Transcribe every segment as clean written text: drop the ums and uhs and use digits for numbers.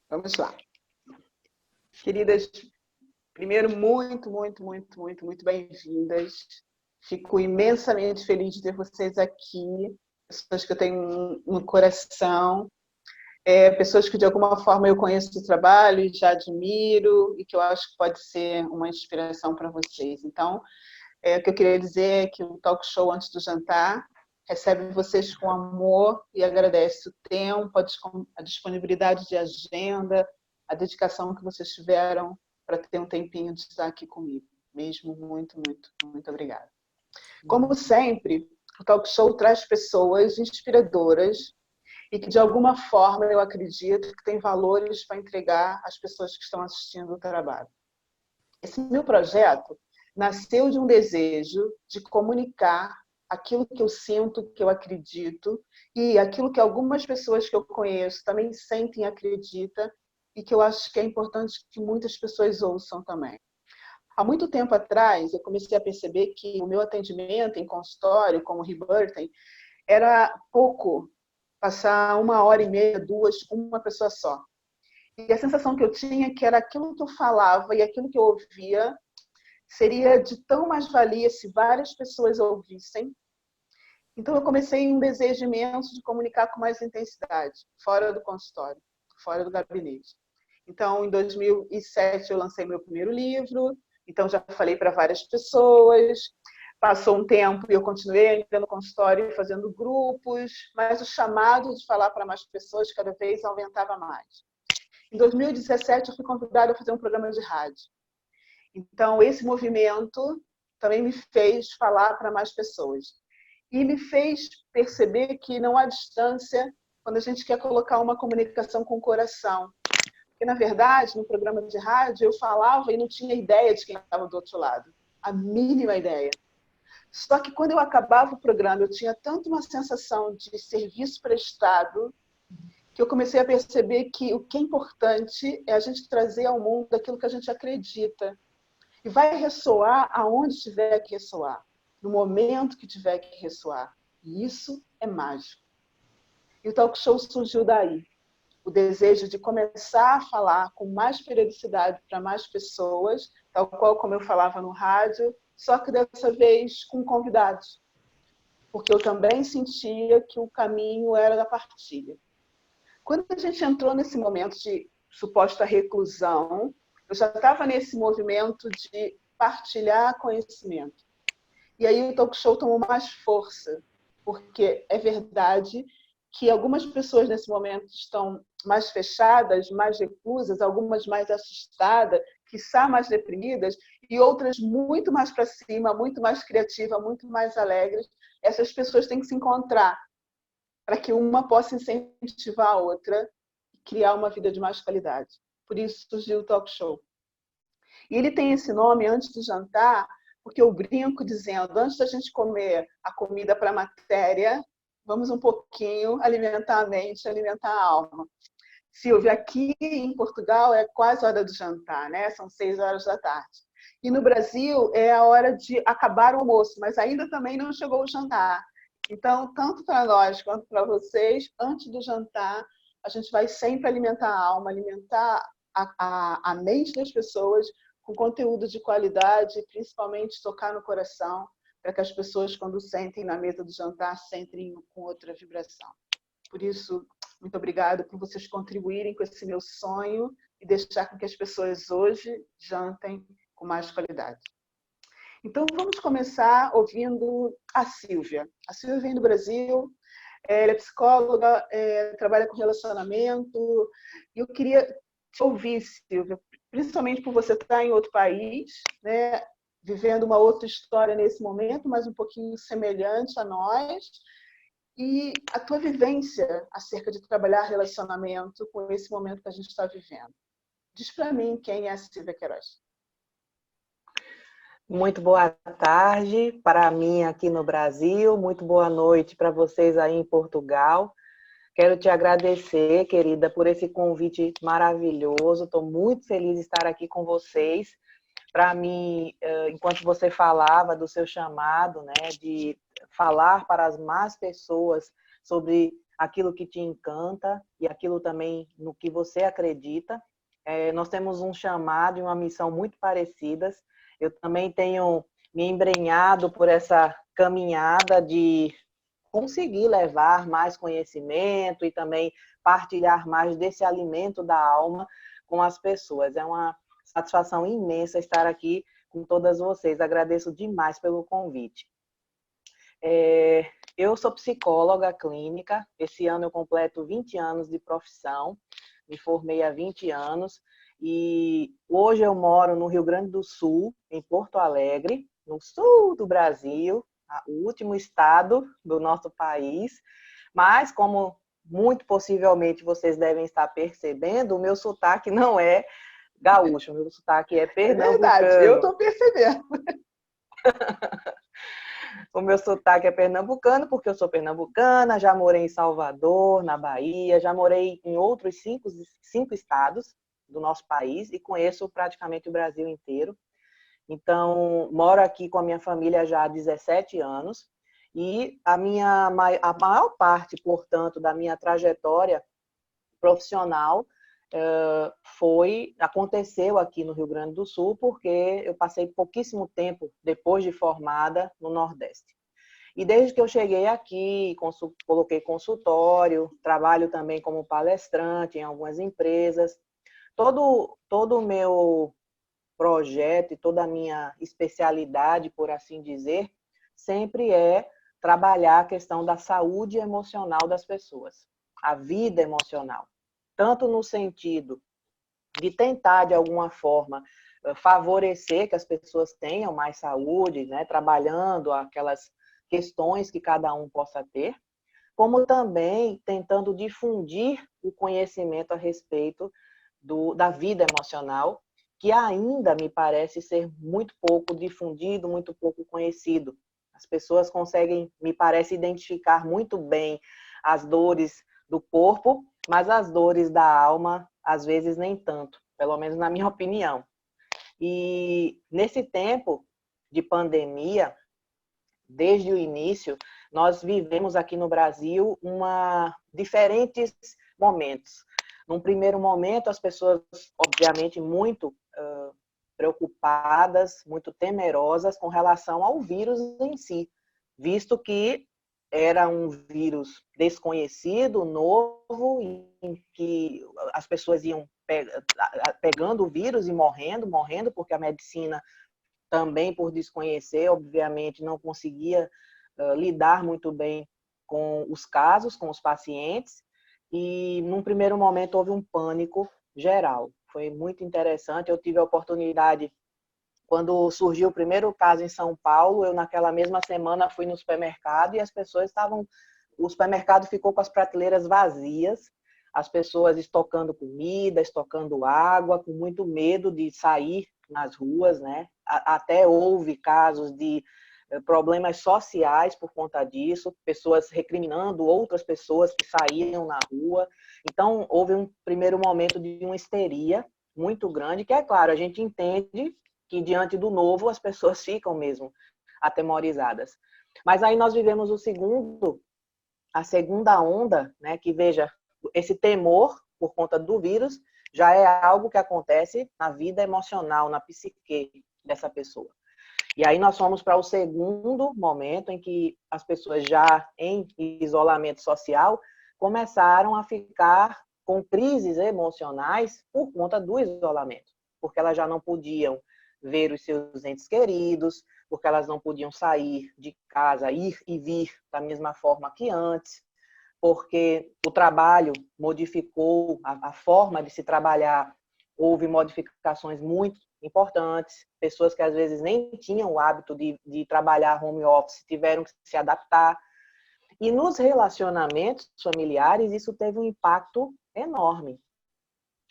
Vamos lá. Queridas, primeiro, muito bem-vindas. Fico imensamente feliz de ter vocês aqui, pessoas que eu tenho no coração, pessoas que de alguma forma eu conheço o trabalho e já admiro e que eu acho que pode ser uma inspiração para vocês. Então, o que eu queria dizer é que o Talk Show Antes do Jantar recebe vocês com amor e agradece o tempo, a disponibilidade de agenda, a dedicação que vocês tiveram para ter um tempinho de estar aqui comigo. Mesmo muito obrigada. Como sempre, o Talk Show traz pessoas inspiradoras e que, de alguma forma, eu acredito que tem valores para entregar às pessoas que estão assistindo o trabalho. Esse meu projeto nasceu de um desejo de comunicar aquilo que eu sinto, que eu acredito, e aquilo que algumas pessoas que eu conheço também sentem e acreditam, e que eu acho que é importante que muitas pessoas ouçam também. Há muito tempo atrás, eu comecei a perceber que o meu atendimento em consultório, como Rebirthing, era pouco passar 1h30, 2, com uma pessoa só. E a sensação que eu tinha é que era aquilo que eu falava e aquilo que eu ouvia seria de tão mais-valia se várias pessoas ouvissem. Então, eu comecei um desejo imenso de comunicar com mais intensidade, fora do consultório, fora do gabinete. Então, em 2007, eu lancei meu primeiro livro, então já falei para várias pessoas. Passou um tempo e eu continuei ainda no consultório fazendo grupos, mas o chamado de falar para mais pessoas cada vez aumentava mais. Em 2017, eu fui convidada a fazer um programa de rádio. Então, esse movimento também me fez falar para mais pessoas. E me fez perceber que não há distância quando a gente quer colocar uma comunicação com o coração. Porque, na verdade, no programa de rádio, eu falava e não tinha ideia de quem estava do outro lado. A mínima ideia. Só que quando eu acabava o programa, eu tinha tanto uma sensação de serviço prestado que eu comecei a perceber que o que é importante é a gente trazer ao mundo aquilo que a gente acredita. E vai ressoar aonde tiver que ressoar, no momento que tiver que ressoar. E isso é mágico. E o Talk Show surgiu daí. O desejo de começar a falar com mais periodicidade para mais pessoas, tal qual como eu falava no rádio, só que dessa vez com convidados. Porque eu também sentia que o caminho era da partilha. Quando a gente entrou nesse momento de suposta reclusão, eu já estava nesse movimento de partilhar conhecimento. E aí o Talk Show tomou mais força, porque é verdade que algumas pessoas nesse momento estão mais fechadas, mais reclusas, algumas mais assustadas, quiçá mais deprimidas, e outras muito mais para cima, muito mais criativas, muito mais alegres. Essas pessoas têm que se encontrar para que uma possa incentivar a outra e criar uma vida de mais qualidade. Por isso surgiu o Talk Show. E ele tem esse nome antes do jantar, porque eu brinco dizendo, antes da gente comer a comida para a matéria, vamos um pouquinho alimentar a mente, alimentar a alma. Silvia, aqui em Portugal é quase hora do jantar, né? São 6 horas da tarde. E no Brasil é a hora de acabar o almoço, mas ainda também não chegou o jantar. Então, tanto para nós quanto para vocês, antes do jantar, a gente vai sempre alimentar a alma, alimentar a mente das pessoas com conteúdo de qualidade, principalmente tocar no coração, para que as pessoas, quando sentem na mesa do jantar, sentem com outra vibração. Por isso, muito obrigada por vocês contribuírem com esse meu sonho e deixar com que as pessoas hoje jantem com mais qualidade. Então, vamos começar ouvindo a Silvia. A Silvia vem do Brasil, ela é psicóloga, trabalha com relacionamento, e eu queria te ouvir, Silvia, principalmente por você estar em outro país, né, vivendo uma outra história nesse momento, mas um pouquinho semelhante a nós, e a tua vivência acerca de trabalhar relacionamento com esse momento que a gente está vivendo. Diz para mim quem é a Silvia Queiroz. Muito boa tarde para mim aqui no Brasil, muito boa noite para vocês aí em Portugal. Quero te agradecer, querida, por esse convite maravilhoso. Estou muito feliz de estar aqui com vocês. Para mim, enquanto você falava do seu chamado, né, de falar para as más pessoas sobre aquilo que te encanta e aquilo também no que você acredita, nós temos um chamado e uma missão muito parecidas. Eu também tenho me embrenhado por essa caminhada de conseguir levar mais conhecimento e também partilhar mais desse alimento da alma com as pessoas. É uma satisfação imensa estar aqui com todas vocês. Agradeço demais pelo convite. Eu sou psicóloga clínica. Esse ano eu completo 20 anos de profissão. Me formei há 20 anos. E hoje eu moro no Rio Grande do Sul, em Porto Alegre, no sul do Brasil, o último estado do nosso país. Mas, como muito possivelmente vocês devem estar percebendo, o meu sotaque não é gaúcho, o meu sotaque é É verdade, eu pernambucano. estou percebendo. O meu sotaque é pernambucano, porque eu sou pernambucana, já morei em Salvador, na Bahia, já morei em outros cinco estados do nosso país e conheço praticamente o Brasil inteiro. Então, moro aqui com a minha família já há 17 anos e a maior parte, portanto, da minha trajetória profissional aconteceu aqui no Rio Grande do Sul, porque eu passei pouquíssimo tempo depois de formada no Nordeste. E desde que eu cheguei aqui, coloquei consultório, trabalho também como palestrante em algumas empresas. Todo o meu projeto e toda a minha especialidade, por assim dizer, sempre é trabalhar a questão da saúde emocional das pessoas, a vida emocional. Tanto no sentido de tentar, de alguma forma, favorecer que as pessoas tenham mais saúde, né, trabalhando aquelas questões que cada um possa ter, como também tentando difundir o conhecimento a respeito da vida emocional, que ainda me parece ser muito pouco difundido, muito pouco conhecido. As pessoas conseguem, me parece, identificar muito bem as dores do corpo, mas as dores da alma, às vezes, nem tanto, pelo menos na minha opinião. E nesse tempo de pandemia, desde o início, nós vivemos aqui no Brasil diferentes momentos. Num primeiro momento, as pessoas, obviamente, muito preocupadas, muito temerosas com relação ao vírus em si, visto que era um vírus desconhecido, novo, em que as pessoas iam pegando o vírus e morrendo, porque a medicina também por desconhecer, obviamente, não conseguia lidar muito bem com os casos, com os pacientes, e num primeiro momento houve um pânico geral. Foi muito interessante, eu tive a oportunidade, quando surgiu o primeiro caso em São Paulo, eu naquela mesma semana fui no supermercado e as pessoas o supermercado ficou com as prateleiras vazias, as pessoas estocando comida, estocando água, com muito medo de sair nas ruas, né? Até houve casos de problemas sociais por conta disso, pessoas recriminando outras pessoas que saíam na rua. Então, houve um primeiro momento de uma histeria muito grande, que é claro, a gente entende que diante do novo as pessoas ficam mesmo atemorizadas. Mas aí nós vivemos a segunda onda, né, que veja, esse temor por conta do vírus já é algo que acontece na vida emocional, na psique dessa pessoa. E aí nós fomos para o segundo momento em que as pessoas já em isolamento social começaram a ficar com crises emocionais por conta do isolamento, porque elas já não podiam ver os seus entes queridos, porque elas não podiam sair de casa, ir e vir da mesma forma que antes, porque o trabalho modificou a forma de se trabalhar, houve modificações muito importantes, pessoas que às vezes nem tinham o hábito de trabalhar home office tiveram que se adaptar. E nos relacionamentos familiares isso teve um impacto enorme.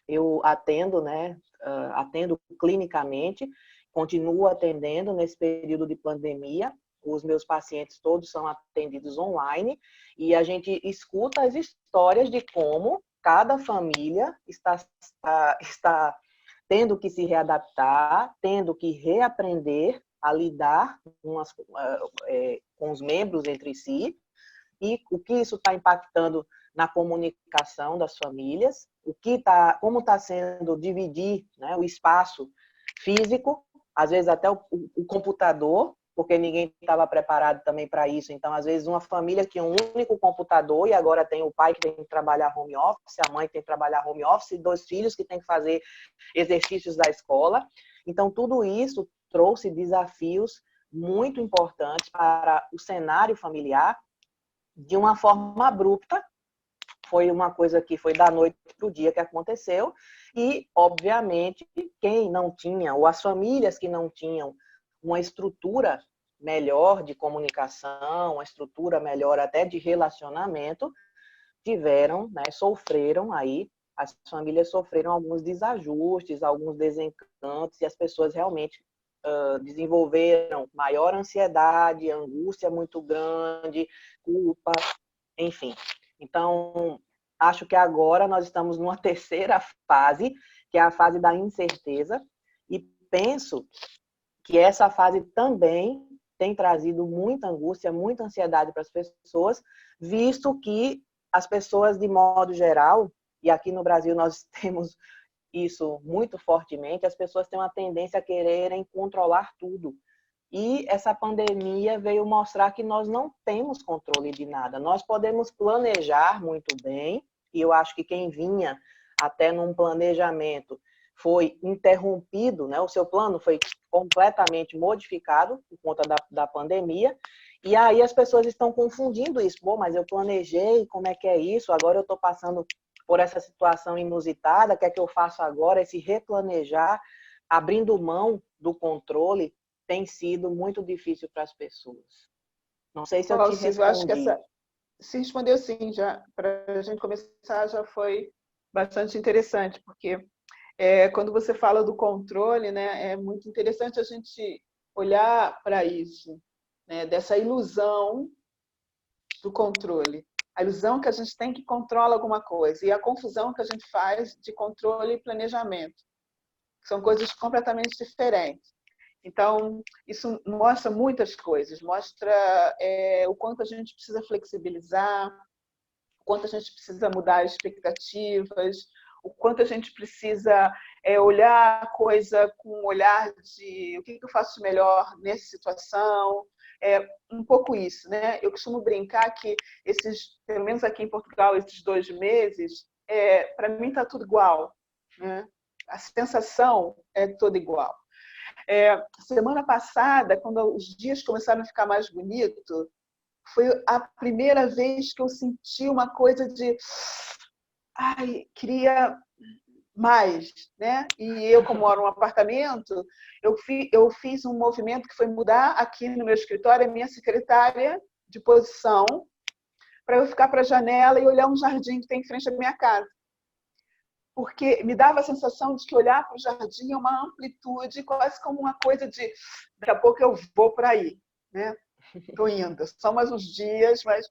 Eu atendo, né, atendo clinicamente continuo atendendo nesse período de pandemia. Os meus pacientes todos são atendidos online e a gente escuta as histórias de como cada família está tendo que se readaptar, tendo que reaprender a lidar com os membros entre si, e o que isso está impactando na comunicação das famílias, como está sendo dividir, né, o espaço físico, às vezes até o computador, porque ninguém estava preparado também para isso. Então, às vezes, uma família tinha um único computador e agora tem o pai que tem que trabalhar home office, a mãe que tem que trabalhar home office, e 2 filhos que tem que fazer exercícios da escola. Então, tudo isso trouxe desafios muito importantes para o cenário familiar de uma forma abrupta. Foi uma coisa que foi da noite para o dia que aconteceu e, obviamente, quem não tinha, ou as famílias que não tinham uma estrutura melhor de comunicação, uma estrutura melhor até de relacionamento, tiveram, né, sofreram aí, as famílias sofreram alguns desajustes, alguns desencantos, e as pessoas realmente desenvolveram maior ansiedade, angústia muito grande, culpa, enfim. Então, acho que agora nós estamos numa terceira fase, que é a fase da incerteza, e penso que essa fase também tem trazido muita angústia, muita ansiedade para as pessoas, visto que as pessoas, de modo geral, e aqui no Brasil nós temos isso muito fortemente, as pessoas têm uma tendência a quererem controlar tudo. E essa pandemia veio mostrar que nós não temos controle de nada. Nós podemos planejar muito bem, e eu acho que quem vinha até num planejamento foi interrompido, né? O seu plano foi completamente modificado por conta da pandemia, e aí as pessoas estão confundindo isso. Bom, mas eu planejei, como é que é isso? Agora eu estou passando por essa situação inusitada, o que é que eu faço agora? Esse replanejar, abrindo mão do controle, tem sido muito difícil para as pessoas. Não sei se eu te Silvio, eu acho que respondi. se respondeu sim, já para a gente começar já foi bastante interessante, porque quando você fala do controle, né, é muito interessante a gente olhar para isso, né, dessa ilusão do controle. A ilusão que a gente tem que controla alguma coisa e a confusão que a gente faz de controle e planejamento. São coisas completamente diferentes. Então, isso mostra muitas coisas. Mostra o quanto a gente precisa flexibilizar, o quanto a gente precisa mudar expectativas, o quanto a gente precisa olhar a coisa com um olhar de o que eu faço melhor nessa situação. Um pouco isso, né? Eu costumo brincar que pelo menos aqui em Portugal, esses 2 meses, para mim está tudo igual, né? A sensação é toda igual. Semana passada, quando os dias começaram a ficar mais bonitos, foi a primeira vez que eu senti uma coisa de ai, queria mais, né? E eu, como moro num apartamento, eu fiz um movimento que foi mudar aqui no meu escritório a minha secretária de posição para eu ficar para a janela e olhar um jardim que tem em frente à minha casa. Porque me dava a sensação de que olhar para o jardim é uma amplitude, quase como uma coisa de daqui a pouco eu vou para aí, né? Estou indo, só mais uns dias, mas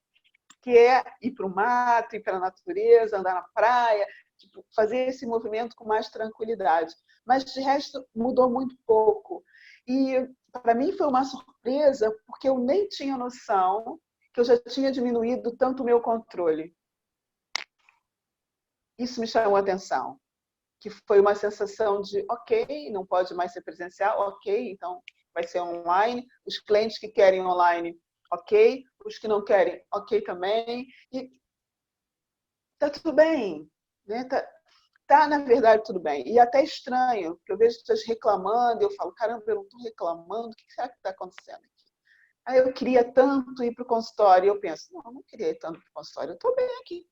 que é ir para o mato, ir para a natureza, andar na praia, tipo, fazer esse movimento com mais tranquilidade. Mas, de resto, mudou muito pouco. E, para mim, foi uma surpresa, porque eu nem tinha noção que eu já tinha diminuído tanto o meu controle. Isso me chamou a atenção, que foi uma sensação de, ok, não pode mais ser presencial, ok, então vai ser online. Os clientes que querem online, ok. Os que não querem, ok também. E tá tudo bem, né? Tá, na verdade, tudo bem. E até estranho, porque eu vejo pessoas reclamando, e eu falo, caramba, eu não estou reclamando, o que será que está acontecendo aqui? Aí eu queria tanto ir para o consultório, e eu penso, não, eu não queria ir tanto para o consultório, eu estou bem aqui.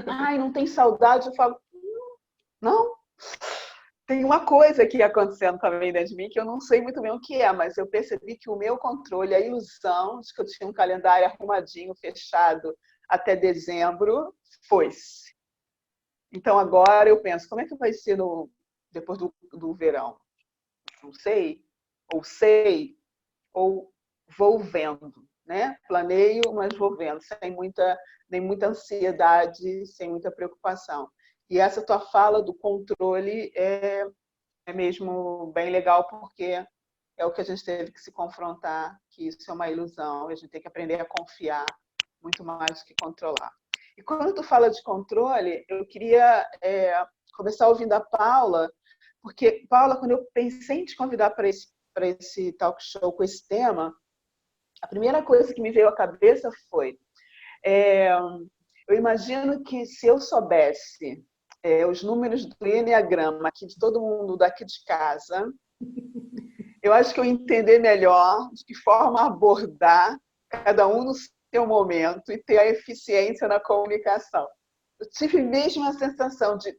Ai, não tem saudade? Eu falo, não. Tem uma coisa aqui acontecendo também dentro de mim que eu não sei muito bem o que é, mas eu percebi que o meu controle, a ilusão de que eu tinha um calendário arrumadinho, fechado até dezembro, foi-se. Então agora eu penso, como é que vai ser depois do verão? não sei, ou vou vendo, né? Planeio, mas vou vendo, sem nem muita ansiedade, sem muita preocupação. E essa tua fala do controle é mesmo bem legal, porque é o que a gente teve que se confrontar, que isso é uma ilusão, a gente tem que aprender a confiar muito mais do que controlar. E quando tu fala de controle, eu queria começar ouvindo a Paula, porque, Paula, quando eu pensei em te convidar para esse talk show com esse tema, a primeira coisa que me veio à cabeça foi, eu imagino que se eu soubesse os números do Enneagrama aqui de todo mundo daqui de casa, eu acho que eu ia entender melhor de que forma abordar cada um no seu momento e ter a eficiência na comunicação. Eu tive mesmo a sensação de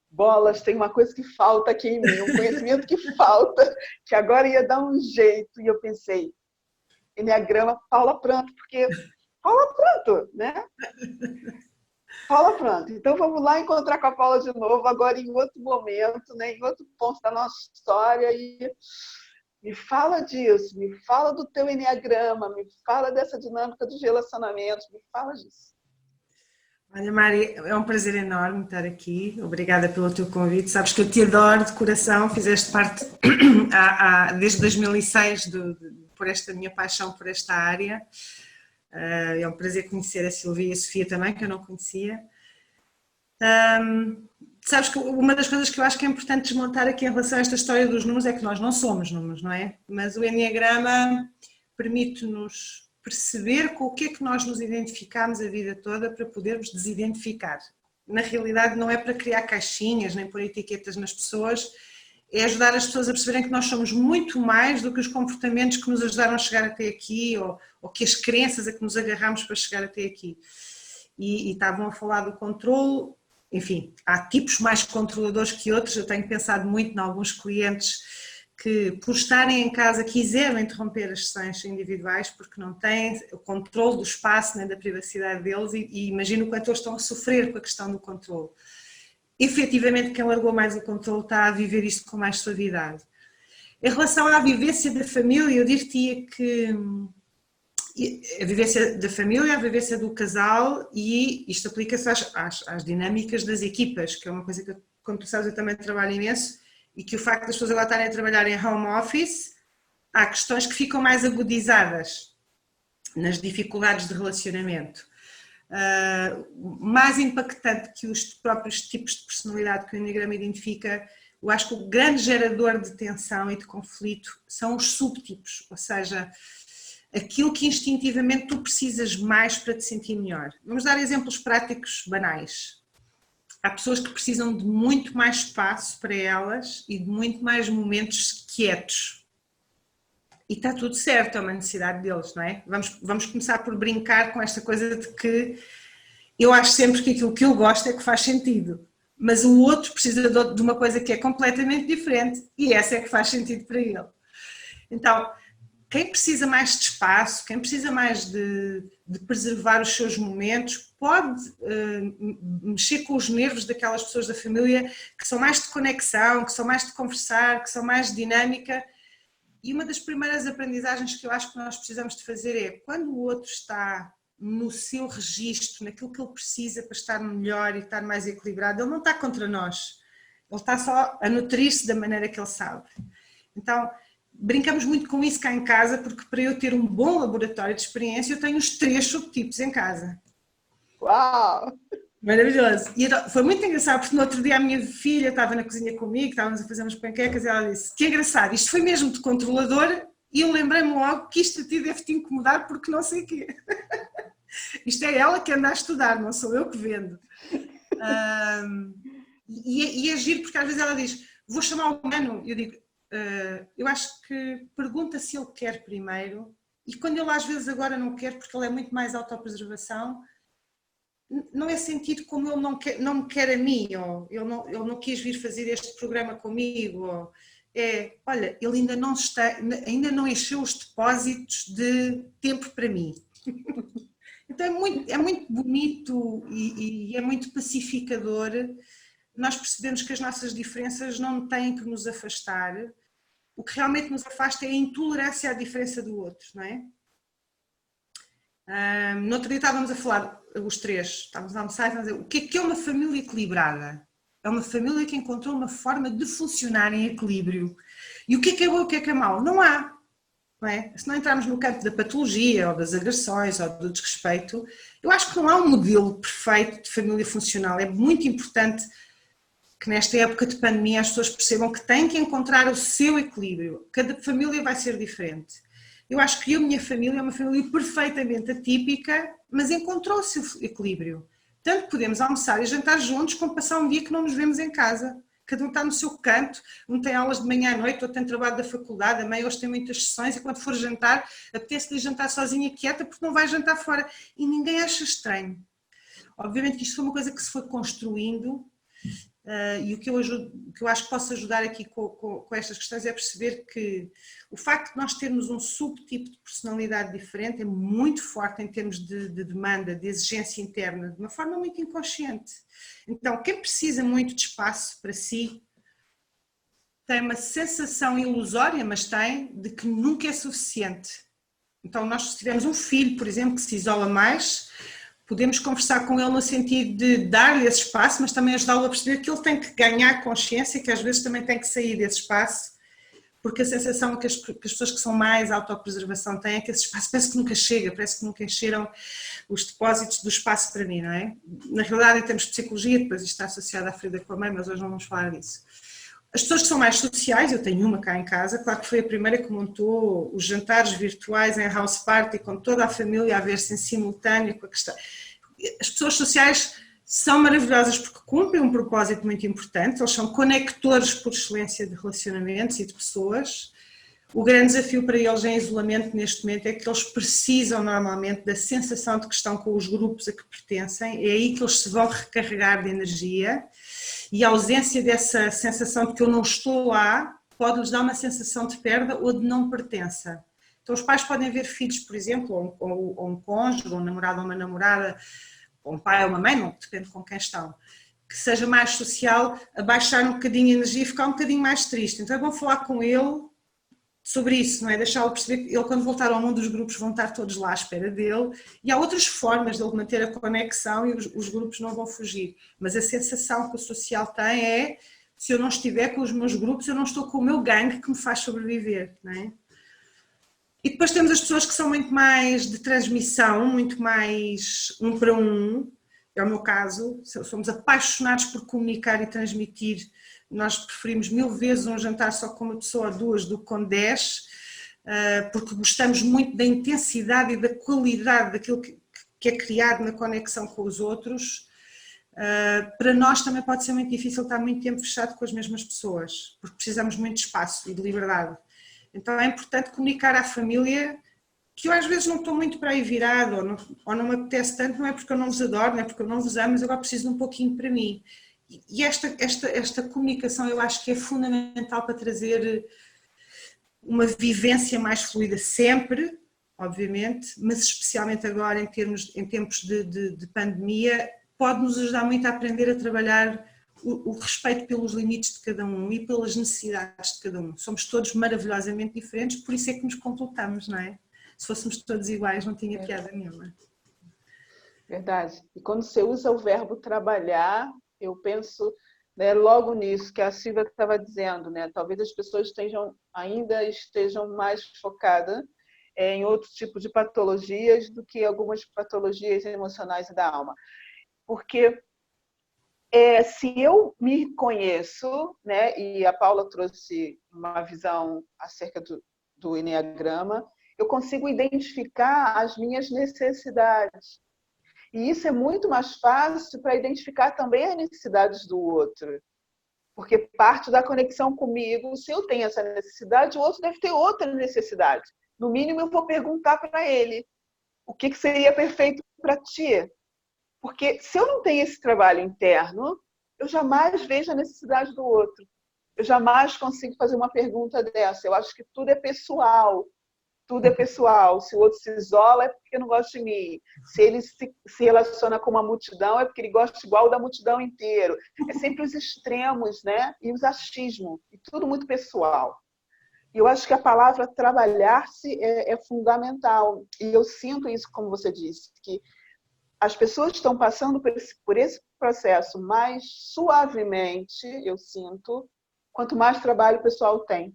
bolas, tem uma coisa que falta aqui em mim, um conhecimento que falta, que agora ia dar um jeito. E eu pensei, Enneagrama, Paula Pranto, porque Paula Pranto, né? Paula Pranto. Então vamos lá encontrar com a Paula de novo, agora em outro momento, né? Em outro ponto da nossa história. E me fala disso, me fala do teu Enneagrama, me fala dessa dinâmica dos relacionamentos, me fala disso. Olha, Mari, é um prazer enorme estar aqui. Obrigada pelo teu convite. Sabes que eu te adoro de coração, fizeste parte desde 2006 por esta minha paixão por esta área. É um prazer conhecer a Silvia e a Sofia também, que eu não conhecia. Sabes que uma das coisas que eu acho que é importante desmontar aqui em relação a esta história dos números é que nós não somos números, não é? Mas o Enneagrama permite-nos perceber com o que é que nós nos identificamos a vida toda para podermos desidentificar. Na realidade não é para criar caixinhas nem pôr etiquetas nas pessoas, é ajudar as pessoas a perceberem que nós somos muito mais do que os comportamentos que nos ajudaram a chegar até aqui ou que as crenças a que nos agarramos para chegar até aqui. E estavam a falar do controle, enfim, há tipos mais controladores que outros. Eu tenho pensado muito em alguns clientes que, por estarem em casa, quiseram interromper as sessões individuais porque não têm o controle do espaço nem da privacidade deles e imagino o quanto eles estão a sofrer com a questão do controle. Efetivamente, quem largou mais o controle está a viver isto com mais suavidade. Em relação à vivência da família, eu diria que a vivência da família, a vivência do casal, e isto aplica-se às dinâmicas das equipas, que é uma coisa que, como tu sabes, eu também trabalho imenso, e que o facto das pessoas agora estarem a trabalhar em home office, há questões que ficam mais agudizadas nas dificuldades de relacionamento. Mais impactante que os próprios tipos de personalidade que o Enneagrama identifica, eu acho que o grande gerador de tensão e de conflito são os subtipos, ou seja, aquilo que instintivamente tu precisas mais para te sentir melhor. Vamos dar exemplos práticos banais. Há pessoas que precisam de muito mais espaço para elas e de muito mais momentos quietos. E está tudo certo, é uma necessidade deles, não é? Vamos começar por brincar com esta coisa de que eu acho sempre que aquilo que eu gosto é que faz sentido, mas o outro precisa de uma coisa que é completamente diferente e essa é que faz sentido para ele. Então, quem precisa mais de espaço, quem precisa mais de preservar os seus momentos, pode mexer com os nervos daquelas pessoas da família que são mais de conexão, que são mais de conversar, que são mais de dinâmica. E uma das primeiras aprendizagens que eu acho que nós precisamos de fazer é, quando o outro está no seu registro, naquilo que ele precisa para estar melhor e estar mais equilibrado, ele não está contra nós, ele está só a nutrir-se da maneira que ele sabe. Então, brincamos muito com isso cá em casa, porque para eu ter um bom laboratório de experiência, eu tenho os 3 subtipos em casa. Uau! Maravilhoso. E foi muito engraçado, porque no outro dia a minha filha estava na cozinha comigo, estávamos a fazer umas panquecas e ela disse, que engraçado, isto foi mesmo de controlador, e eu lembrei-me logo que isto a ti deve te incomodar porque não sei o quê. Isto é ela que anda a estudar, não sou eu que vendo. E é giro, porque às vezes ela diz, vou chamar o Mano, eu digo, eu acho que pergunta se ele quer primeiro, e quando ele às vezes agora não quer, porque ele é muito mais autopreservação, não é sentido como ele não me quer a mim, ou ele não quis vir fazer este programa comigo, ou olha, ele ainda não encheu os depósitos de tempo para mim. Então é muito bonito e é muito pacificador nós percebemos que as nossas diferenças não têm que nos afastar o que realmente nos afasta é a intolerância à diferença do outro, não é? No outro dia estávamos a falar, os três, estávamos a almoçar e estávamos a dizer, o que é uma família equilibrada? É uma família que encontrou uma forma de funcionar em equilíbrio. E o que é bom e o que é mau? Não há. Não é? Se não entrarmos no campo da patologia, ou das agressões, ou do desrespeito, eu acho que não há um modelo perfeito de família funcional. É muito importante que nesta época de pandemia as pessoas percebam que têm que encontrar o seu equilíbrio. Cada família vai ser diferente. Eu acho que a minha família é uma família perfeitamente atípica, mas encontrou o seu equilíbrio. Tanto podemos almoçar e jantar juntos, como passar um dia que não nos vemos em casa. Cada um está no seu canto, um tem aulas de manhã à noite, outro tem trabalho da faculdade, a mãe hoje tem muitas sessões e quando for jantar, apetece-lhe jantar sozinha quieta porque não vai jantar fora. E ninguém acha estranho. Obviamente que isto foi uma coisa que se foi construindo. E o que eu acho que posso ajudar aqui com estas questões é perceber que o facto de nós termos um subtipo de personalidade diferente é muito forte em termos de demanda, de exigência interna, de uma forma muito inconsciente. Então, quem precisa muito de espaço para si tem uma sensação ilusória, mas tem, de que nunca é suficiente. Então, nós se tivermos um filho, por exemplo, que se isola mais, podemos conversar com ele no sentido de dar-lhe esse espaço, mas também ajudá-lo a perceber que ele tem que ganhar consciência, que às vezes também tem que sair desse espaço, porque a sensação que as pessoas que são mais autopreservação têm é que esse espaço parece que nunca chega, parece que nunca encheram os depósitos do espaço para mim, não é? Na realidade, em termos de psicologia, depois isto está associado à ferida com a mãe, mas hoje não vamos falar disso. As pessoas que são mais sociais, eu tenho uma cá em casa, claro que foi a primeira que montou os jantares virtuais em house party, com toda a família a ver-se em simultâneo com a questão. As pessoas sociais são maravilhosas porque cumprem um propósito muito importante, eles são conectores por excelência de relacionamentos e de pessoas. O grande desafio para eles em isolamento neste momento é que eles precisam normalmente da sensação de que estão com os grupos a que pertencem, é aí que eles se vão recarregar de energia. E a ausência dessa sensação de que eu não estou lá pode-lhes dar uma sensação de perda ou de não pertença. Então os pais podem ver filhos, por exemplo, ou um cônjuge, ou um namorado ou uma namorada, ou um pai ou uma mãe, não depende com quem estão, que seja mais social, abaixar um bocadinho a energia e ficar um bocadinho mais triste. Então é bom falar com ele sobre isso, não é? Deixá-lo perceber que ele, quando voltar ao mundo, os grupos vão estar todos lá à espera dele, e há outras formas de ele manter a conexão e os grupos não vão fugir, mas a sensação que o social tem é, se eu não estiver com os meus grupos, eu não estou com o meu gangue que me faz sobreviver, não é? E depois temos as pessoas que são muito mais de transmissão, muito mais um para um, é o meu caso, somos apaixonados por comunicar e transmitir. Nós preferimos 1000 vezes um jantar só com uma pessoa ou duas do que com 10, porque gostamos muito da intensidade e da qualidade daquilo que é criado na conexão com os outros. Para nós também pode ser muito difícil estar muito tempo fechado com as mesmas pessoas, porque precisamos muito de espaço e de liberdade. Então é importante comunicar à família que eu às vezes não estou muito para aí virado, ou não me apetece tanto, não é porque eu não vos adoro, não é porque eu não vos amo, mas agora preciso de um pouquinho para mim. E esta comunicação eu acho que é fundamental para trazer uma vivência mais fluida sempre, obviamente, mas especialmente agora em tempos de pandemia, pode nos ajudar muito a aprender a trabalhar o respeito pelos limites de cada um e pelas necessidades de cada um. Somos todos maravilhosamente diferentes, por isso é que nos completamos, não é? Se fôssemos todos iguais não tinha piada nenhuma. Verdade. E quando você usa o verbo trabalhar, eu penso, né, logo nisso que a Silvia estava dizendo, né? Talvez as pessoas ainda estejam mais focadas em outro tipo de patologias do que algumas patologias emocionais e da alma. Porque se eu me conheço, né, e a Paula trouxe uma visão acerca do Eneagrama, eu consigo identificar as minhas necessidades. E isso é muito mais fácil para identificar também as necessidades do outro. Porque parte da conexão comigo, se eu tenho essa necessidade, o outro deve ter outra necessidade. No mínimo, eu vou perguntar para ele o que seria perfeito para ti. Porque se eu não tenho esse trabalho interno, eu jamais vejo a necessidade do outro. Eu jamais consigo fazer uma pergunta dessa. Eu acho que tudo é pessoal. Tudo é pessoal. Se o outro se isola, é porque não gosta de mim. Se ele se relaciona com uma multidão, é porque ele gosta igual da multidão inteira. É sempre os extremos, né? E os achismos. E tudo muito pessoal. Eu acho que a palavra trabalhar-se é fundamental. E eu sinto isso, como você disse, que as pessoas estão passando por esse processo mais suavemente, eu sinto, quanto mais trabalho o pessoal tem.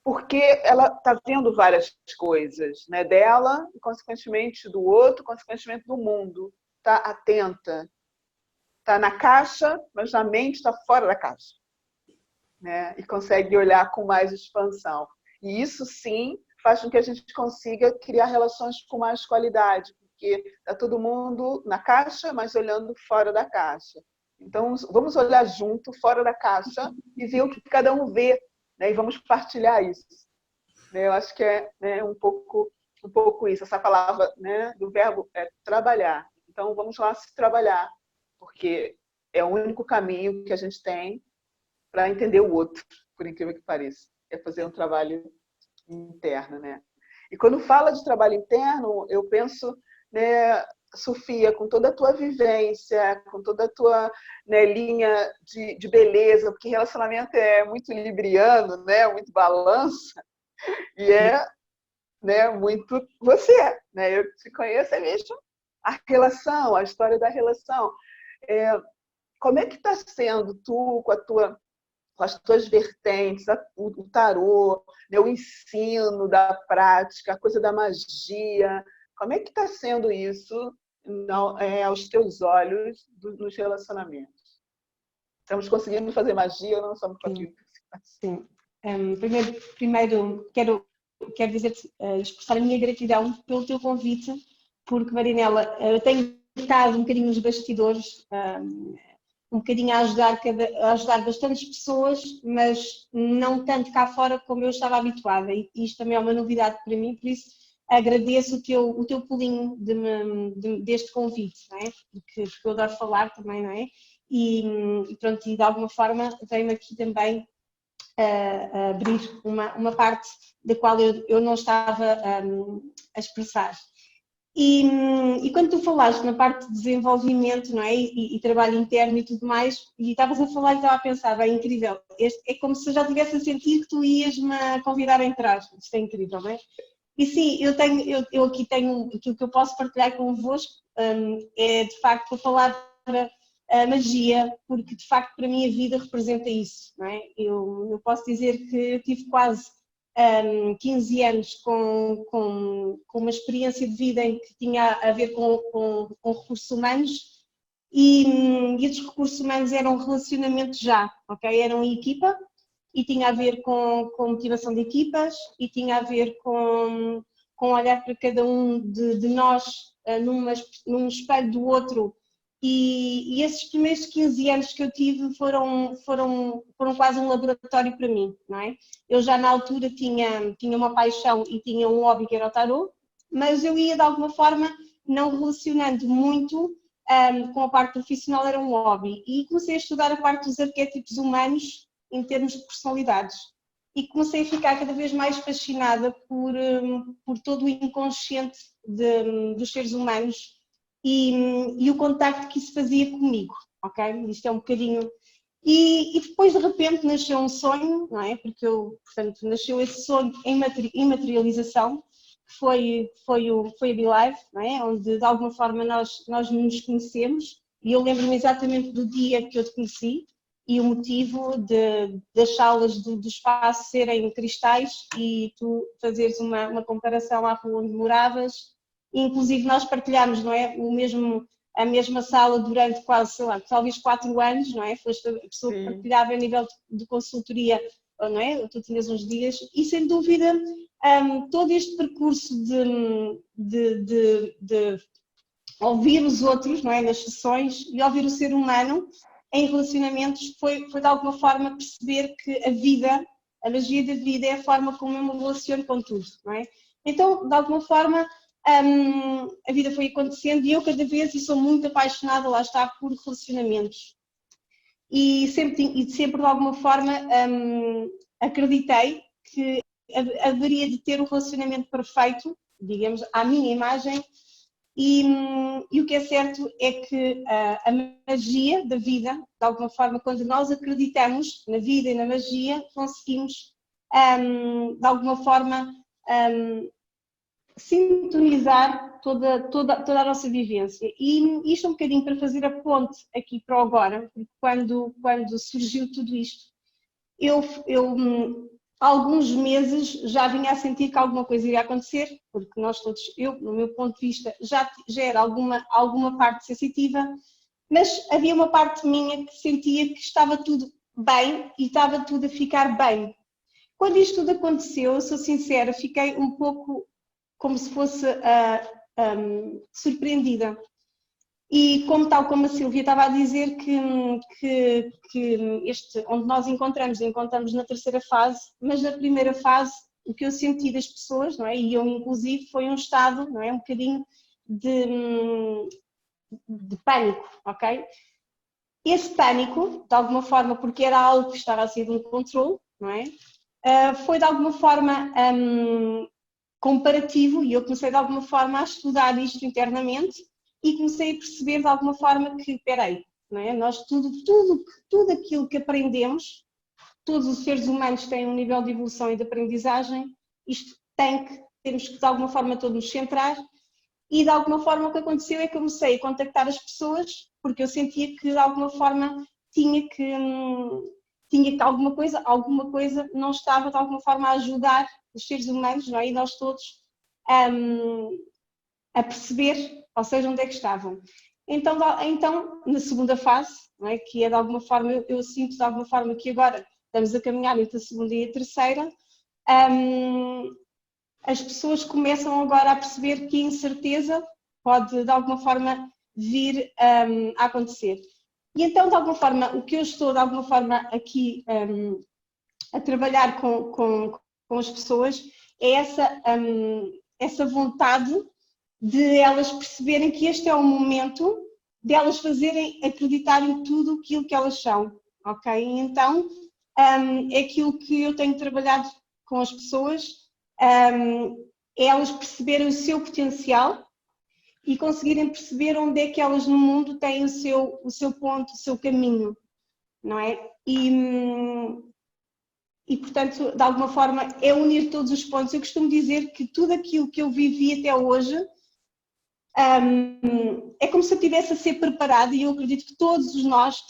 Porque ela está vendo várias coisas, né, dela, e consequentemente do outro, consequentemente do mundo. Está atenta. Está na caixa, mas na mente está fora da caixa. Né? E consegue olhar com mais expansão. E isso, sim, faz com que a gente consiga criar relações com mais qualidade, porque está todo mundo na caixa, mas olhando fora da caixa. Então, vamos olhar junto, fora da caixa, e ver o que cada um vê, né? E vamos partilhar isso. Eu acho que é, né, um pouco isso. Essa palavra, né, do verbo é trabalhar. Então, vamos lá se trabalhar, porque é o único caminho que a gente tem para entender o outro, por incrível que pareça. É fazer um trabalho interno, né? E quando fala de trabalho interno, eu penso, né, Sofia, com toda a tua vivência, com toda a tua, né, linha de beleza, porque relacionamento é muito libriano, né, muito balança, e é, né, muito você. Né? Eu te conheço, é mesmo a relação, a história da relação. Como é que está sendo tu, com as tuas vertentes, o tarô, né, o ensino da prática, a coisa da magia? Como é que está sendo isso aos teus olhos nos relacionamentos? Estamos conseguindo fazer magia ou não estamos conseguindo? Sim. Primeiro quero dizer, expressar a minha gratidão pelo teu convite, porque, Marinela, eu tenho estado um bocadinho nos bastidores, um bocadinho a ajudar bastantes pessoas, mas não tanto cá fora como eu estava habituada, e isto também é uma novidade para mim, por isso agradeço o teu pulinho deste convite, não é? Porque eu adoro falar também, não é? E pronto, e de alguma forma venho aqui também a abrir uma parte da qual eu não estava a expressar. E quando tu falaste na parte de desenvolvimento, não é? E trabalho interno e tudo mais, e estavas a falar e estava a pensar, bem, incrível, é como se eu já tivesse a sentir que tu ias-me convidar a entrar, isto é incrível, não é? E sim, eu aqui tenho, aquilo que eu posso partilhar convosco é de facto a palavra magia, porque de facto para mim a vida representa isso, não é? Eu posso dizer que eu tive quase 15 anos com uma experiência de vida em que tinha a ver com recursos humanos e esses recursos humanos eram relacionamentos já, ok? Eram em equipa e tinha a ver com motivação de equipas e tinha a ver com olhar para cada um de nós num espelho do outro. E esses primeiros 15 anos que eu tive foram quase um laboratório para mim, não é? Eu já na altura tinha uma paixão e tinha um hobby que era o tarô, mas eu ia de alguma forma não relacionando muito com a parte profissional, era um hobby. E comecei a estudar a parte dos arquétipos humanos em termos de personalidades. E comecei a ficar cada vez mais fascinada por todo o inconsciente dos seres humanos e o contacto que isso fazia comigo, ok? Isto é um bocadinho... E depois de repente nasceu um sonho, não é? Porque portanto, nasceu esse sonho em materialização, que foi a BeLive, não é? Onde de alguma forma nós nos conhecemos, e eu lembro-me exatamente do dia que eu te conheci e o motivo das salas do espaço serem cristais e tu fazeres uma comparação à rua onde moravas. Inclusive nós partilhámos, não é, a mesma sala durante quase, sei lá, talvez 4 anos, não é? Foste a pessoa que partilhava a nível de consultoria, não é? Tu tinhas uns dias e sem dúvida todo este percurso de ouvir os outros, não é? Nas sessões e ouvir o ser humano em relacionamentos foi de alguma forma perceber que a magia da vida é a forma como eu me relaciono com tudo, não é? Então, de alguma forma, a vida foi acontecendo e eu cada vez, e sou muito apaixonada, lá está, por relacionamentos. E sempre de alguma forma, acreditei que haveria de ter um relacionamento perfeito, digamos, à minha imagem, e o que é certo é que a magia da vida, de alguma forma, quando nós acreditamos na vida e na magia, conseguimos de alguma forma, sintonizar toda a nossa vivência. E isto é um bocadinho para fazer a ponte aqui para o agora, quando surgiu tudo isto. Eu há alguns meses já vinha a sentir que alguma coisa iria acontecer, porque nós todos, eu, no meu ponto de vista, já era alguma parte sensitiva, mas havia uma parte minha que sentia que estava tudo bem e estava tudo a ficar bem. Quando isto tudo aconteceu, eu sou sincera, fiquei um pouco como se fosse surpreendida. E tal como a Sílvia estava a dizer, que onde nós encontramos na terceira fase, mas na primeira fase o que eu senti das pessoas, não é? E eu inclusive, foi um estado, não é? Um bocadinho de pânico, ok? Esse pânico, de alguma forma, porque era algo que estava a sair de um controle, não é? Foi de alguma forma comparativo, e eu comecei de alguma forma a estudar isto internamente e comecei a perceber de alguma forma que, espera aí, não é? Nós tudo aquilo que aprendemos, todos os seres humanos têm um nível de evolução e de aprendizagem, isto temos que de alguma forma todos nos centrar, e de alguma forma o que aconteceu é que eu comecei a contactar as pessoas, porque eu sentia que de alguma forma tinha que alguma coisa não estava de alguma forma a ajudar os seres humanos, não é? E nós todos a perceber, ou seja, onde é que estavam. Então na segunda fase, não é? Que é de alguma forma, eu sinto de alguma forma que agora estamos a caminhar entre a segunda e a terceira, as pessoas começam agora a perceber que a incerteza pode de alguma forma vir a acontecer. E então, de alguma forma, o que eu estou de alguma forma aqui a trabalhar com as pessoas é essa vontade de elas perceberem que este é o momento de elas fazerem acreditar em tudo aquilo que elas são, ok? Então, é aquilo que eu tenho trabalhado com as pessoas, é elas perceberem o seu potencial e conseguirem perceber onde é que elas no mundo têm o seu ponto, o seu caminho, não é? E, portanto, de alguma forma, é unir todos os pontos. Eu costumo dizer que tudo aquilo que eu vivi até hoje é como se eu estivesse a ser preparada, e eu acredito que todos nós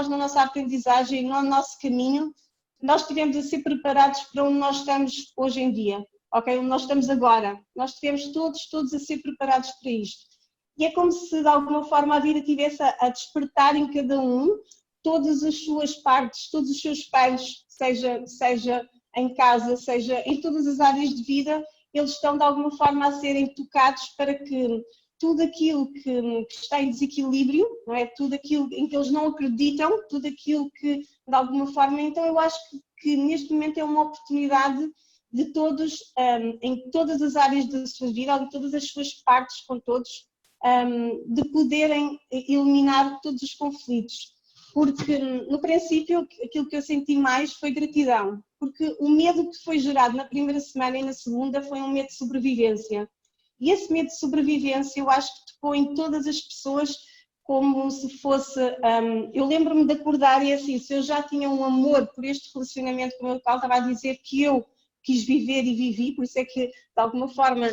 na nossa aprendizagem, no nosso caminho, nós estivemos a ser preparados para onde nós estamos hoje em dia, ok? Onde nós estamos agora. Nós estivemos todos a ser preparados para isto. E é como se, de alguma forma, a vida estivesse a despertar em cada um todas as suas partes, todos os seus espelhos, seja em casa, seja em todas as áreas de vida, eles estão de alguma forma a serem tocados para que tudo aquilo que está em desequilíbrio, não é? Tudo aquilo em que eles não acreditam, tudo aquilo que de alguma forma, então eu acho que neste momento é uma oportunidade de todos, em todas as áreas da sua vida, em todas as suas partes com todos, de poderem eliminar todos os conflitos. Porque no princípio aquilo que eu senti mais foi gratidão, porque o medo que foi gerado na primeira semana e na segunda foi um medo de sobrevivência. E esse medo de sobrevivência eu acho que tocou em todas as pessoas como se fosse, eu lembro-me de acordar e assim, se eu já tinha um amor por este relacionamento com o meu pai, estava a dizer que eu quis viver e vivi, por isso é que de alguma forma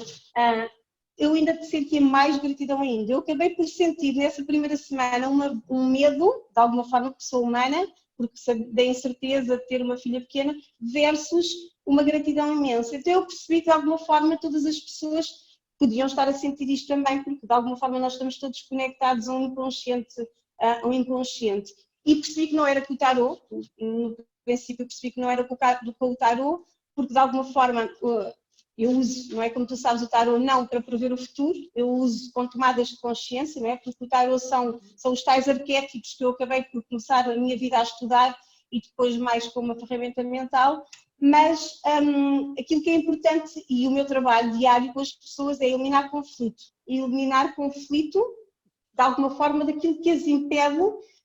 eu ainda sentia mais gratidão ainda. Eu acabei por sentir nessa primeira semana um medo, de alguma forma, pessoa humana, porque da incerteza de ter uma filha pequena, versus uma gratidão imensa. Então eu percebi que de alguma forma todas as pessoas podiam estar a sentir isto também, porque de alguma forma nós estamos todos conectados a um inconsciente. E percebi que não era com o tarot, no princípio percebi que não era com o tarot, porque de alguma forma eu uso, não é, como tu sabes, o tarot não para prever o futuro, eu uso com tomadas de consciência, não é, porque o tarot são os tais arquétipos que eu acabei por começar a minha vida a estudar e depois mais como uma ferramenta mental, mas aquilo que é importante e o meu trabalho diário com as pessoas é eliminar conflito, e eliminar conflito de alguma forma daquilo que as impede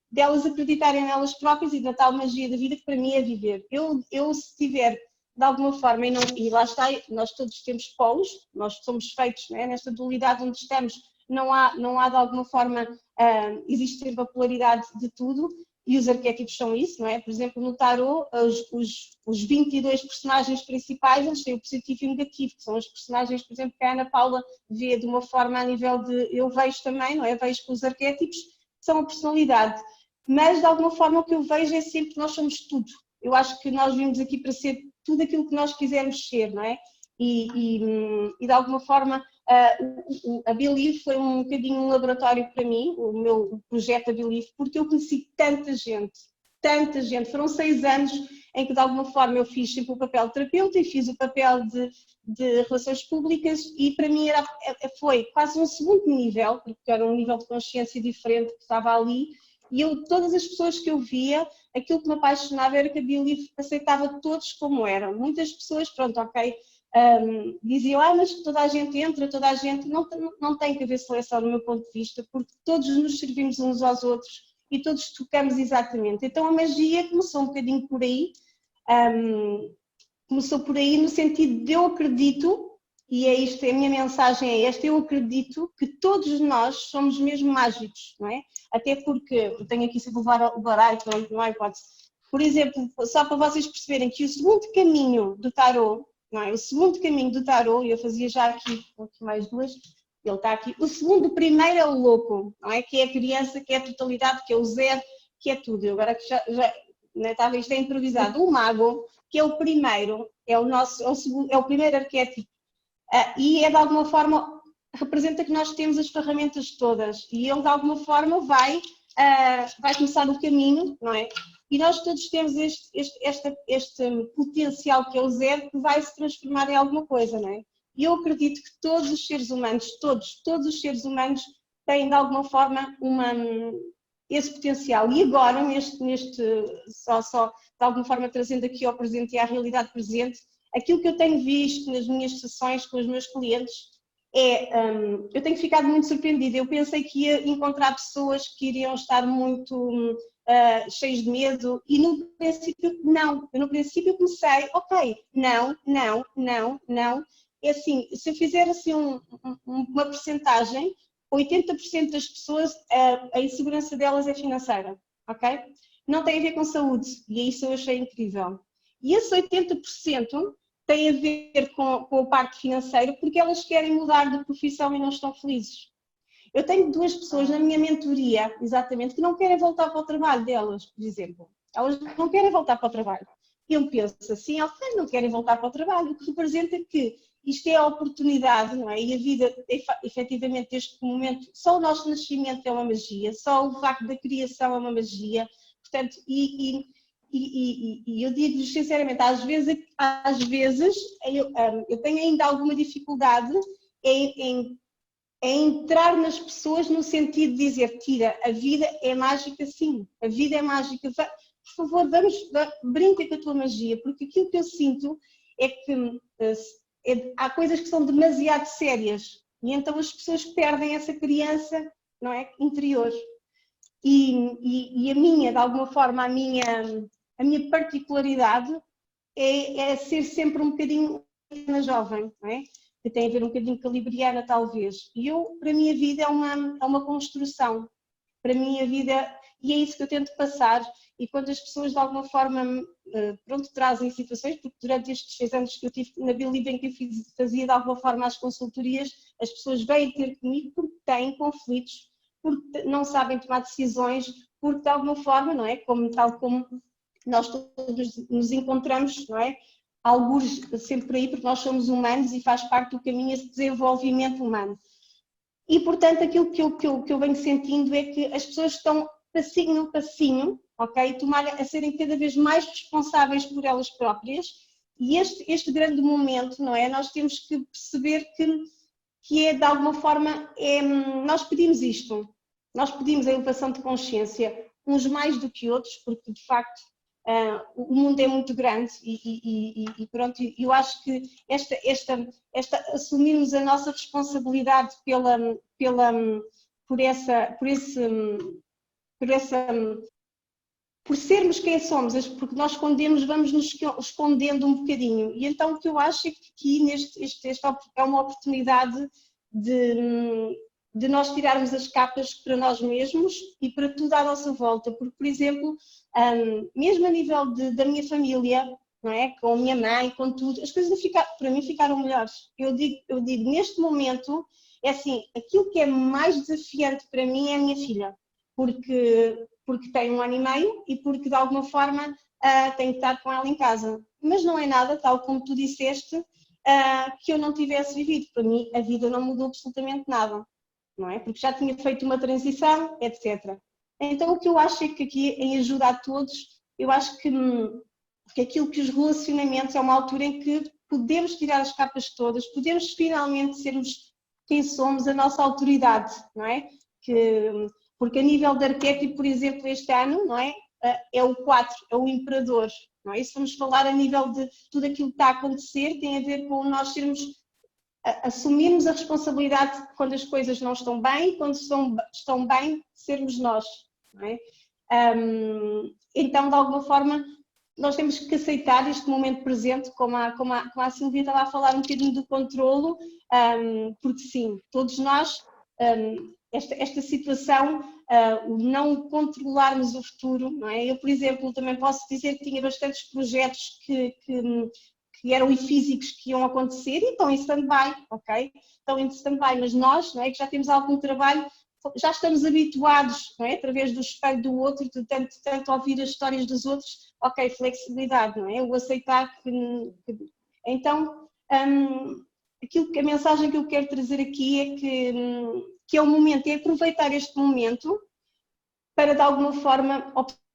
delas acreditarem nelas próprias e na tal magia da vida que para mim é viver. Eu se tiver de alguma forma, e lá está, nós todos temos polos, nós somos feitos, não é? Nesta dualidade onde estamos, não há de alguma forma, existe sempre a polaridade de tudo, e os arquétipos são isso, não é? Por exemplo, no tarot, os 22 personagens principais, eles têm o positivo e o negativo, que são os personagens, por exemplo, que a Ana Paula vê de uma forma a nível de, eu vejo também, não é? Vejo que os arquétipos são a personalidade, mas de alguma forma o que eu vejo é sempre que nós somos tudo. Eu acho que nós vimos aqui para ser tudo aquilo que nós quisermos ser, não é? E de alguma forma a Believe foi um bocadinho um laboratório para mim, o meu projeto a Believe, porque eu conheci tanta gente, foram 6 anos em que de alguma forma eu fiz sempre o papel de terapeuta e fiz o papel de relações públicas e para mim foi quase um segundo nível, porque era um nível de consciência diferente que estava ali e todas as pessoas que eu via, aquilo que me apaixonava era que a Believe aceitava todos como eram. Muitas pessoas, pronto, ok, diziam, mas toda a gente entra, toda a gente, não tem que haver seleção no meu ponto de vista, porque todos nos servimos uns aos outros e todos tocamos exatamente. Então a magia começou um bocadinho por aí, começou por aí no sentido de eu acredito, e é isto, a minha mensagem é esta, eu acredito que todos nós somos mesmo mágicos, não é? Até porque, eu tenho aqui sempre o baralho, não há hipótese. Por exemplo, só para vocês perceberem que o segundo caminho do tarot, não é? O segundo caminho do tarot, e eu fazia já aqui mais 2, ele está aqui. O primeiro é o louco, não é? Que é a criança, que é a totalidade, que é o zero, que é tudo. Eu agora que já estava, isto é improvisado. O mago, que é o primeiro, é o primeiro arquétipo, e é de alguma forma, representa que nós temos as ferramentas todas, e ele de alguma forma vai começar o caminho, não é? E nós todos temos este potencial que é o zero, que vai se transformar em alguma coisa, não é? E eu acredito que todos os seres humanos, todos os seres humanos têm de alguma forma esse potencial. E agora, só de alguma forma trazendo aqui ao presente e à realidade presente, aquilo que eu tenho visto nas minhas sessões com os meus clientes eu tenho ficado muito surpreendida. Eu pensei que ia encontrar pessoas que iriam estar muito cheios de medo e no princípio não. Eu no princípio comecei, ok, não. É assim, se eu fizer assim uma percentagem, 80% das pessoas, a insegurança delas é financeira, ok? Não tem a ver com saúde e isso eu achei incrível. E esse 80% tem a ver com a parte financeira porque elas querem mudar de profissão e não estão felizes. Eu tenho 2 pessoas na minha mentoria, exatamente, que não querem voltar para o trabalho delas, por exemplo. Elas não querem voltar para o trabalho. Eu penso assim, ok, não querem voltar para o trabalho, o que representa que isto é a oportunidade, não é? E a vida, efetivamente, neste momento, só o nosso nascimento é uma magia, só o facto da criação é uma magia. Portanto, e eu digo-lhes sinceramente, às vezes eu tenho ainda alguma dificuldade em entrar nas pessoas no sentido de dizer, Tira, a vida é mágica sim, a vida é mágica, por favor, brinca com a tua magia, porque aquilo que eu sinto é que há coisas que são demasiado sérias e então as pessoas perdem essa criança, não é, interior. E a minha, de alguma forma, a minha particularidade é ser sempre um bocadinho jovem, não é? Que tem a ver um bocadinho com a libriana, talvez. E para mim a vida é uma construção. Para mim a vida, e é isso que eu tento passar, e quando as pessoas de alguma forma, trazem situações, porque durante estes 6 anos que eu tive na Believe em que eu fazia de alguma forma as consultorias, as pessoas vêm ter comigo porque têm conflitos, porque não sabem tomar decisões, porque de alguma forma, não é? Tal como nós todos nos encontramos, não é? Alguns sempre por aí, porque nós somos humanos e faz parte do caminho esse desenvolvimento humano. E, portanto, aquilo que eu venho sentindo é que as pessoas estão passinho a passinho, ok? A serem cada vez mais responsáveis por elas próprias e este grande momento, não é? Nós temos que perceber que é, de alguma forma, nós pedimos isto, nós pedimos a elevação de consciência, uns mais do que outros, porque, de facto, o mundo é muito grande e pronto, eu acho que assumirmos a nossa responsabilidade por sermos quem somos, porque nós escondemos, vamos nos escondendo um bocadinho. E então o que eu acho é que aqui esta é uma oportunidade de de nós tirarmos as capas para nós mesmos e para tudo à nossa volta. Porque, por exemplo, mesmo a nível da minha família, não é? Com a minha mãe, com tudo, as coisas para mim ficaram melhores. Eu digo, neste momento, é assim, aquilo que é mais desafiante para mim é a minha filha, porque tem 1 ano e meio e porque, de alguma forma, tenho que estar com ela em casa. Mas não é nada, tal como tu disseste, que eu não tivesse vivido. Para mim, a vida não mudou absolutamente nada, não é? Porque já tinha feito uma transição, etc. Então, o que eu acho é que aqui, em ajuda a todos, eu acho que aquilo que os relacionamentos é uma altura em que podemos tirar as capas todas, podemos finalmente sermos quem somos, a nossa autoridade, não é? Porque a nível de arquétipo, por exemplo, este ano, não é? É o 4, é o imperador, não é? E se vamos falar a nível de tudo aquilo que está a acontecer, tem a ver com nós assumirmos a responsabilidade quando as coisas não estão bem, quando estão bem, sermos nós, não é? Então, de alguma forma, nós temos que aceitar este momento presente, como a Silvia estava a falar um bocadinho do controlo, porque sim, todos nós, esta situação, o não controlarmos o futuro, não é? Eu, por exemplo, também posso dizer que tinha bastantes projetos que eram físicos que iam acontecer e estão em stand-by, ok? Estão em stand-by, mas nós, não é, que já temos algum trabalho, já estamos habituados, não é? Através do espelho do outro, de tanto ouvir as histórias dos outros, ok, flexibilidade, não é? O aceitar Então, a mensagem que eu quero trazer aqui é que é o momento, é aproveitar este momento para, de alguma forma,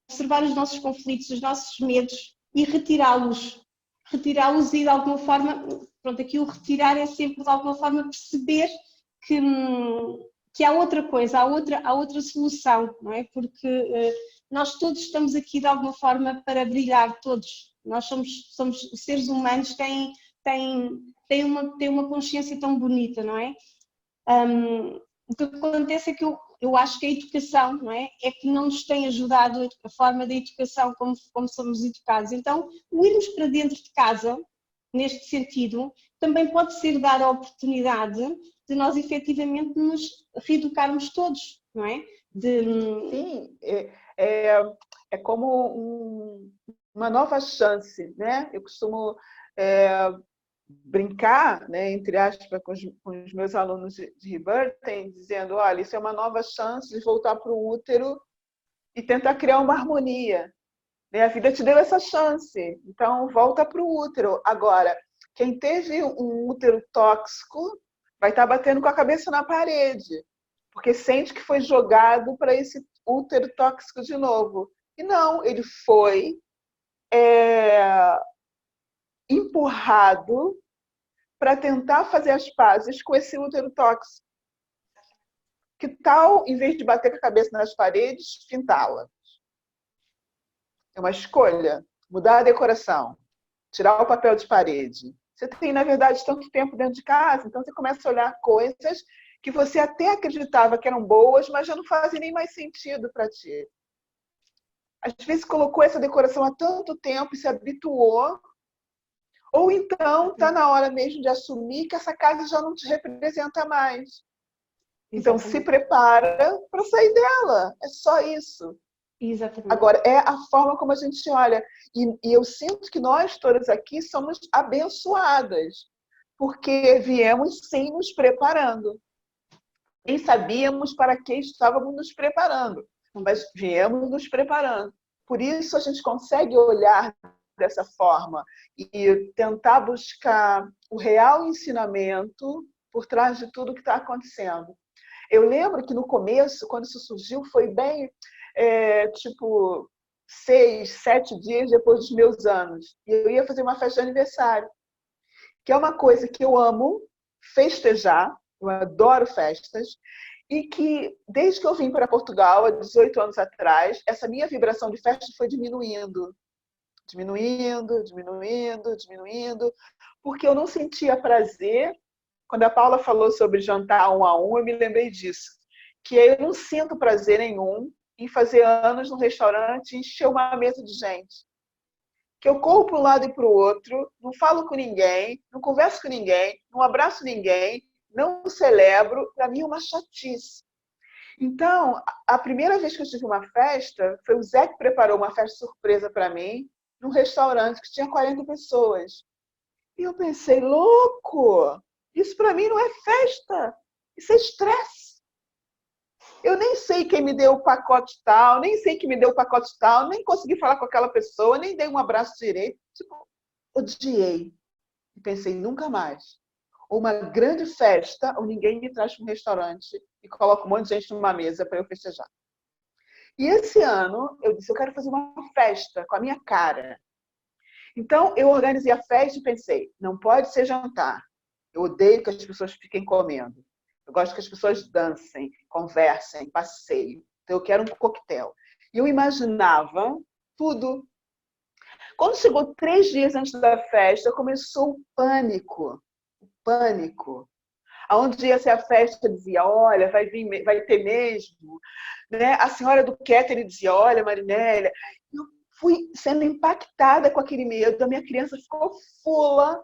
observar os nossos conflitos, os nossos medos e retirá-los e, de alguma forma, pronto, aqui o retirar é sempre, de alguma forma, perceber que há outra coisa, há outra solução, não é? Porque nós todos estamos aqui, de alguma forma, para brilhar, todos. Nós somos os seres humanos, têm uma consciência tão bonita, não é? O que acontece é que eu acho que a educação, não é? É que não nos tem ajudado a forma da educação como somos educados. Então, o irmos para dentro de casa, neste sentido, também pode ser dar a oportunidade de nós efetivamente nos reeducarmos todos, não é? Sim, é como uma nova chance, né? Eu costumo brincar, né, entre aspas, com os meus alunos de Rebirthing, dizendo, olha, isso é uma nova chance de voltar para o útero e tentar criar uma harmonia. Né? A vida te deu essa chance, então volta para o útero. Agora, quem teve um útero tóxico vai estar batendo com a cabeça na parede, porque sente que foi jogado para esse útero tóxico de novo. E não, ele foi empurrado para tentar fazer as pazes com esse útero tóxico. Que tal, em vez de bater com a cabeça nas paredes, pintá-la? É uma escolha. Mudar a decoração, tirar o papel de parede. Você tem, na verdade, tanto tempo dentro de casa, então você começa a olhar coisas que você até acreditava que eram boas, mas já não fazem nem mais sentido para ti. Às vezes colocou essa decoração há tanto tempo e se habituou, ou então está na hora mesmo de assumir que essa casa já não te representa mais. Então se prepara para sair dela, é só isso. Exatamente. Agora, é a forma como a gente olha. E eu sinto que nós todas aqui somos abençoadas, porque viemos sim nos preparando. Nem sabíamos para que estávamos nos preparando, mas viemos nos preparando. Por isso a gente consegue olhar dessa forma e tentar buscar o real ensinamento por trás de tudo que está acontecendo. Eu lembro que no começo, quando isso surgiu, foi bem, tipo, 6, 7 dias depois dos meus anos. E eu ia fazer uma festa de aniversário, que é uma coisa que eu amo festejar, eu adoro festas, e que, desde que eu vim para Portugal, há 18 anos atrás, essa minha vibração de festa foi diminuindo. Diminuindo, diminuindo, diminuindo, porque eu não sentia prazer. Quando a Paula falou sobre jantar 1 a 1, eu me lembrei disso. Que eu não sinto prazer nenhum em fazer anos no restaurante e encher uma mesa de gente. Que eu corro para um lado e para o outro, não falo com ninguém, não converso com ninguém, não abraço ninguém, não celebro, para mim é uma chatice. Então, a primeira vez que eu tive uma festa, foi o Zé que preparou uma festa surpresa para mim, num restaurante que tinha 40 pessoas. E eu pensei, louco, isso para mim não é festa, isso é estresse. Eu nem sei quem me deu o pacote tal, nem sei quem me deu o pacote tal, nem consegui falar com aquela pessoa, nem dei um abraço direito. Tipo, odiei. E pensei, nunca mais. Ou uma grande festa, ou ninguém me traz para um restaurante e coloca um monte de gente numa mesa para eu festejar. E esse ano, eu disse, eu quero fazer uma festa com a minha cara. Então, eu organizei a festa e pensei, não pode ser jantar. Eu odeio que as pessoas fiquem comendo. Eu gosto que as pessoas dancem, conversem, passeiem. Então, eu quero um coquetel. E eu imaginava tudo. Quando chegou 3 dias antes da festa, começou o pânico. O pânico. Aonde ia ser a festa, dizia, olha, vai ter mesmo. Né? A senhora do catering dizia, olha, Marinélia. Eu fui sendo impactada com aquele medo. A minha criança ficou fula.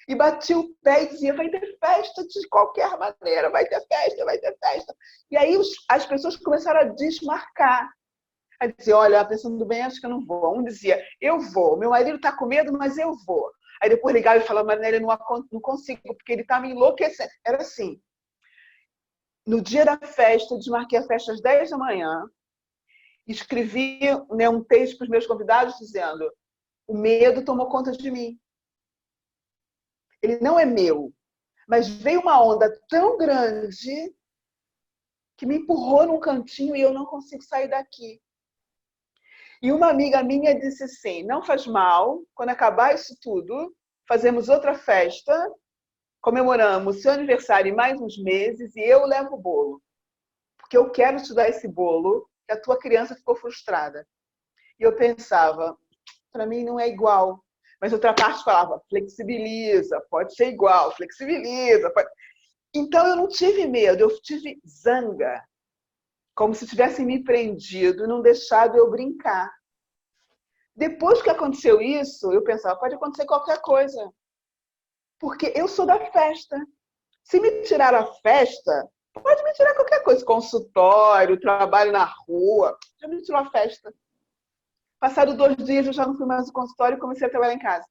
E batia o pé e dizia, vai ter festa de qualquer maneira, vai ter festa, vai ter festa. E aí as pessoas começaram a desmarcar. A dizer, olha, pensando bem, acho que eu não vou. Um dizia, eu vou, meu marido está com medo, mas eu vou. Aí depois ligava e falava, mas ele não consigo, porque ele está me enlouquecendo. Era assim. No dia da festa, eu desmarquei a festa às 10 da manhã, escrevi, né, um texto para os meus convidados dizendo, o medo tomou conta de mim. Ele não é meu, mas veio uma onda tão grande que me empurrou num cantinho e eu não consigo sair daqui. E uma amiga minha disse assim, não faz mal, quando acabar isso tudo, fazemos outra festa, comemoramos seu aniversário em mais uns meses e eu levo o bolo. Porque eu quero te dar esse bolo, que a tua criança ficou frustrada. E eu pensava, para mim não é igual. Mas outra parte falava, flexibiliza, pode ser igual, flexibiliza. Pode... Então eu não tive medo, eu tive zanga. Como se tivessem me prendido e não deixado eu brincar. Depois que aconteceu isso, eu pensava, pode acontecer qualquer coisa. Porque eu sou da festa. Se me tirar a festa, pode me tirar qualquer coisa. Consultório, trabalho na rua. Já me tirou a festa. Passaram 2 dias, eu já não fui mais no consultório e comecei a trabalhar em casa.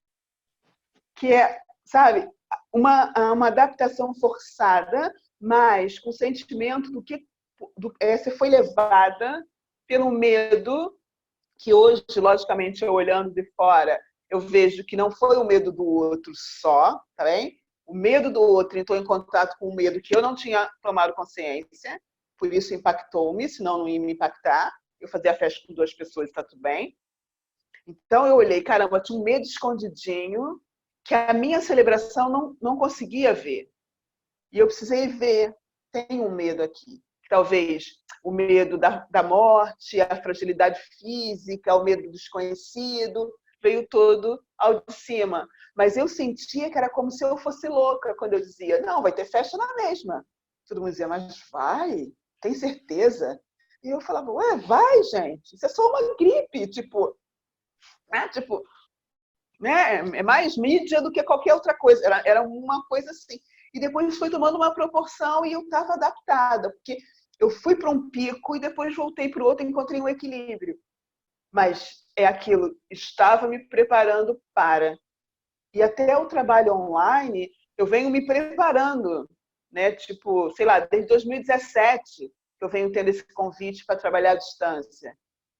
Que é, sabe, uma adaptação forçada, mas com o sentimento do que você foi levada pelo medo, que hoje, logicamente, eu olhando de fora, eu vejo que não foi o medo do outro só, tá bem? O medo do outro entrou em contato com o medo que eu não tinha tomado consciência, por isso impactou-me, senão não ia me impactar. Eu fazia a festa com 2 pessoas, está tudo bem. Então eu olhei, caramba, tinha um medo escondidinho que a minha celebração não conseguia ver. E eu precisei ver, tem um medo aqui. Talvez o medo da morte, a fragilidade física, o medo do desconhecido, veio todo ao de cima. Mas eu sentia que era como se eu fosse louca quando eu dizia, não, vai ter festa na mesma. Todo mundo dizia, mas vai? Tem certeza? E eu falava, ué, vai, gente, isso é só uma gripe, tipo, né? É mais mídia do que qualquer outra coisa. Era uma coisa assim. E depois foi tomando uma proporção e eu estava adaptada, porque eu fui para um pico e depois voltei para o outro e encontrei um equilíbrio. Mas é aquilo, estava me preparando para. E até o trabalho online, eu venho me preparando, né? Tipo, sei lá, desde 2017 eu venho tendo esse convite para trabalhar à distância.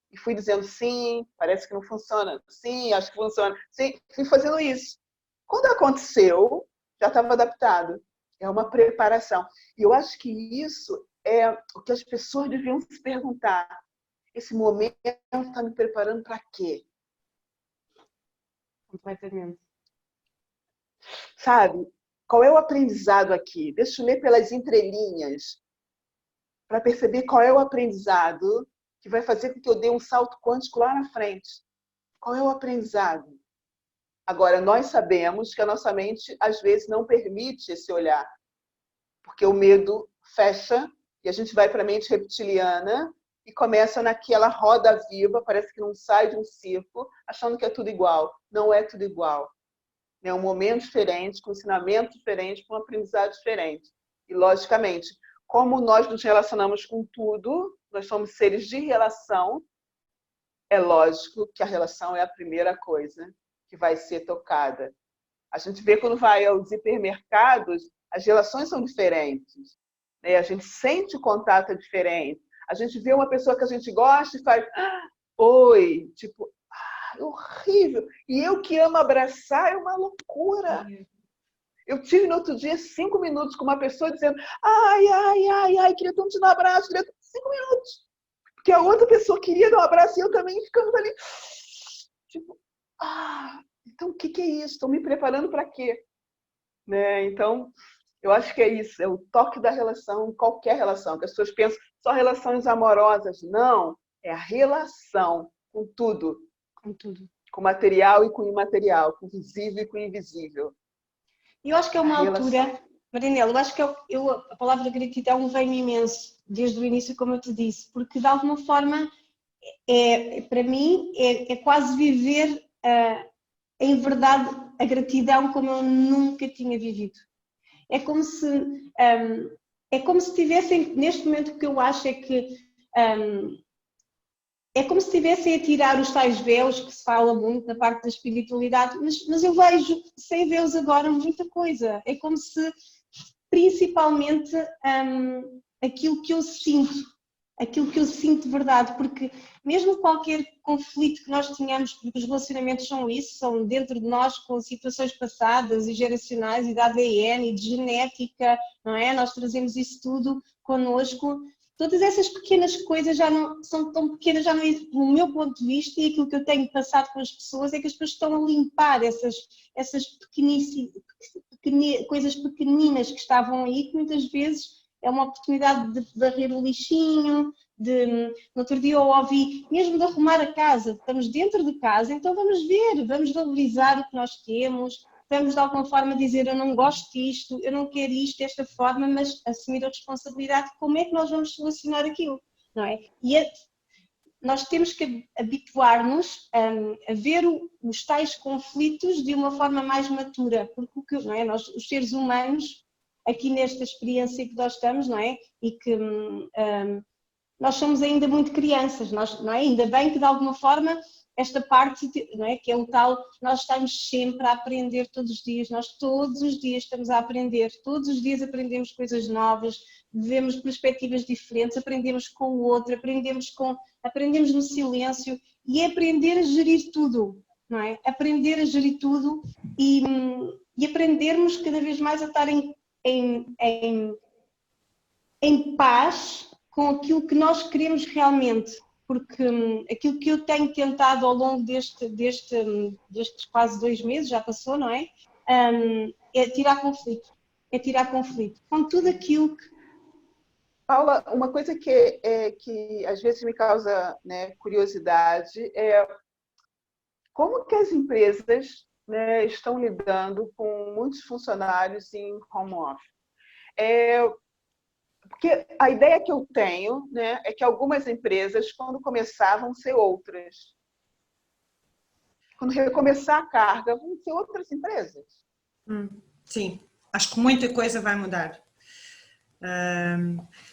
E fui dizendo, sim, parece que não funciona. Sim, acho que funciona. Sim, fui fazendo isso. Quando aconteceu, já estava adaptado. É uma preparação. E eu acho que isso é o que as pessoas deviam se perguntar. Esse momento está me preparando para quê? Completamente. Sabe? Qual é o aprendizado aqui? Deixa eu ler pelas entrelinhas para perceber qual é o aprendizado que vai fazer com que eu dê um salto quântico lá na frente. Qual é o aprendizado? Agora, nós sabemos que a nossa mente, às vezes, não permite esse olhar, porque o medo fecha e a gente vai para a mente reptiliana e começa naquela roda viva, parece que não sai de um círculo, achando que é tudo igual. Não é tudo igual. né? Um momento diferente, com um ensinamento diferente, com um aprendizado diferente. E, logicamente, como nós nos relacionamos com tudo, nós somos seres de relação, é lógico que a relação é a primeira coisa que vai ser tocada. A gente vê quando vai aos hipermercados, as relações são diferentes, né? A gente sente o contato é diferente. A gente vê uma pessoa que a gente gosta e faz oi, tipo, horrível. E eu que amo abraçar é uma loucura. Eu tive no outro dia 5 minutos com uma pessoa dizendo ai, queria tanto te dar um abraço, queria 5 minutos. Porque a outra pessoa queria dar um abraço e eu também ficando ali. Tipo, então o que é isso? Estou me preparando para quê? Né? Então, eu acho que é isso, é o toque da relação, qualquer relação, que as pessoas pensam só relações amorosas. Não, é a relação com tudo. Com tudo. Com material e com imaterial, com visível e com invisível. E eu acho que é uma altura, Marinela, eu acho que a palavra gratidão vem imenso, desde o início, como eu te disse, porque de alguma forma, para mim, é quase viver em verdade a gratidão como eu nunca tinha vivido. É como se tivessem, neste momento o que eu acho é que é como se estivessem a tirar os tais véus que se fala muito na parte da espiritualidade, mas eu vejo sem véus agora muita coisa. É como se, principalmente, aquilo que eu sinto de verdade, porque mesmo qualquer conflito que nós tenhamos, porque os relacionamentos são isso, são dentro de nós com situações passadas e geracionais e de ADN e de genética, não é? Nós trazemos isso tudo connosco. Todas essas pequenas coisas já não são tão pequenas, já não é, no meu ponto de vista, e aquilo que eu tenho passado com as pessoas é que as pessoas estão a limpar essas coisas pequeninas que estavam aí, que muitas vezes é uma oportunidade de varrer o lixinho, no outro dia eu ouvi, mesmo de arrumar a casa, estamos dentro de casa, então vamos ver, vamos valorizar o que nós temos, vamos de alguma forma dizer eu não gosto disto, eu não quero isto desta forma, mas assumir a responsabilidade de como é que nós vamos solucionar aquilo, não é? E nós temos que habituar-nos a ver os tais conflitos de uma forma mais matura, porque não é? Nós, os seres humanos, aqui nesta experiência que nós estamos, não é? E que nós somos ainda muito crianças, não é? Ainda bem que de alguma forma esta parte, não é? Que é o tal, nós estamos sempre a aprender todos os dias, nós todos os dias estamos a aprender, todos os dias aprendemos coisas novas, vemos perspectivas diferentes, aprendemos com o outro, aprendemos no silêncio e é aprender a gerir tudo, não é? Aprender a gerir tudo e aprendermos cada vez mais a estar em paz com aquilo que nós queremos realmente, porque aquilo que eu tenho tentado ao longo destes quase 2 meses, já passou, não é? É tirar conflito, com tudo aquilo que... Paula, uma coisa que às vezes me causa, né, curiosidade é como que as empresas, né, estão lidando com muitos funcionários em home office. Porque a ideia que eu tenho, né, é que algumas empresas, quando começar, vão ser outras. Quando recomeçar a carga, vão ser outras empresas. Sim, acho que muita coisa vai mudar.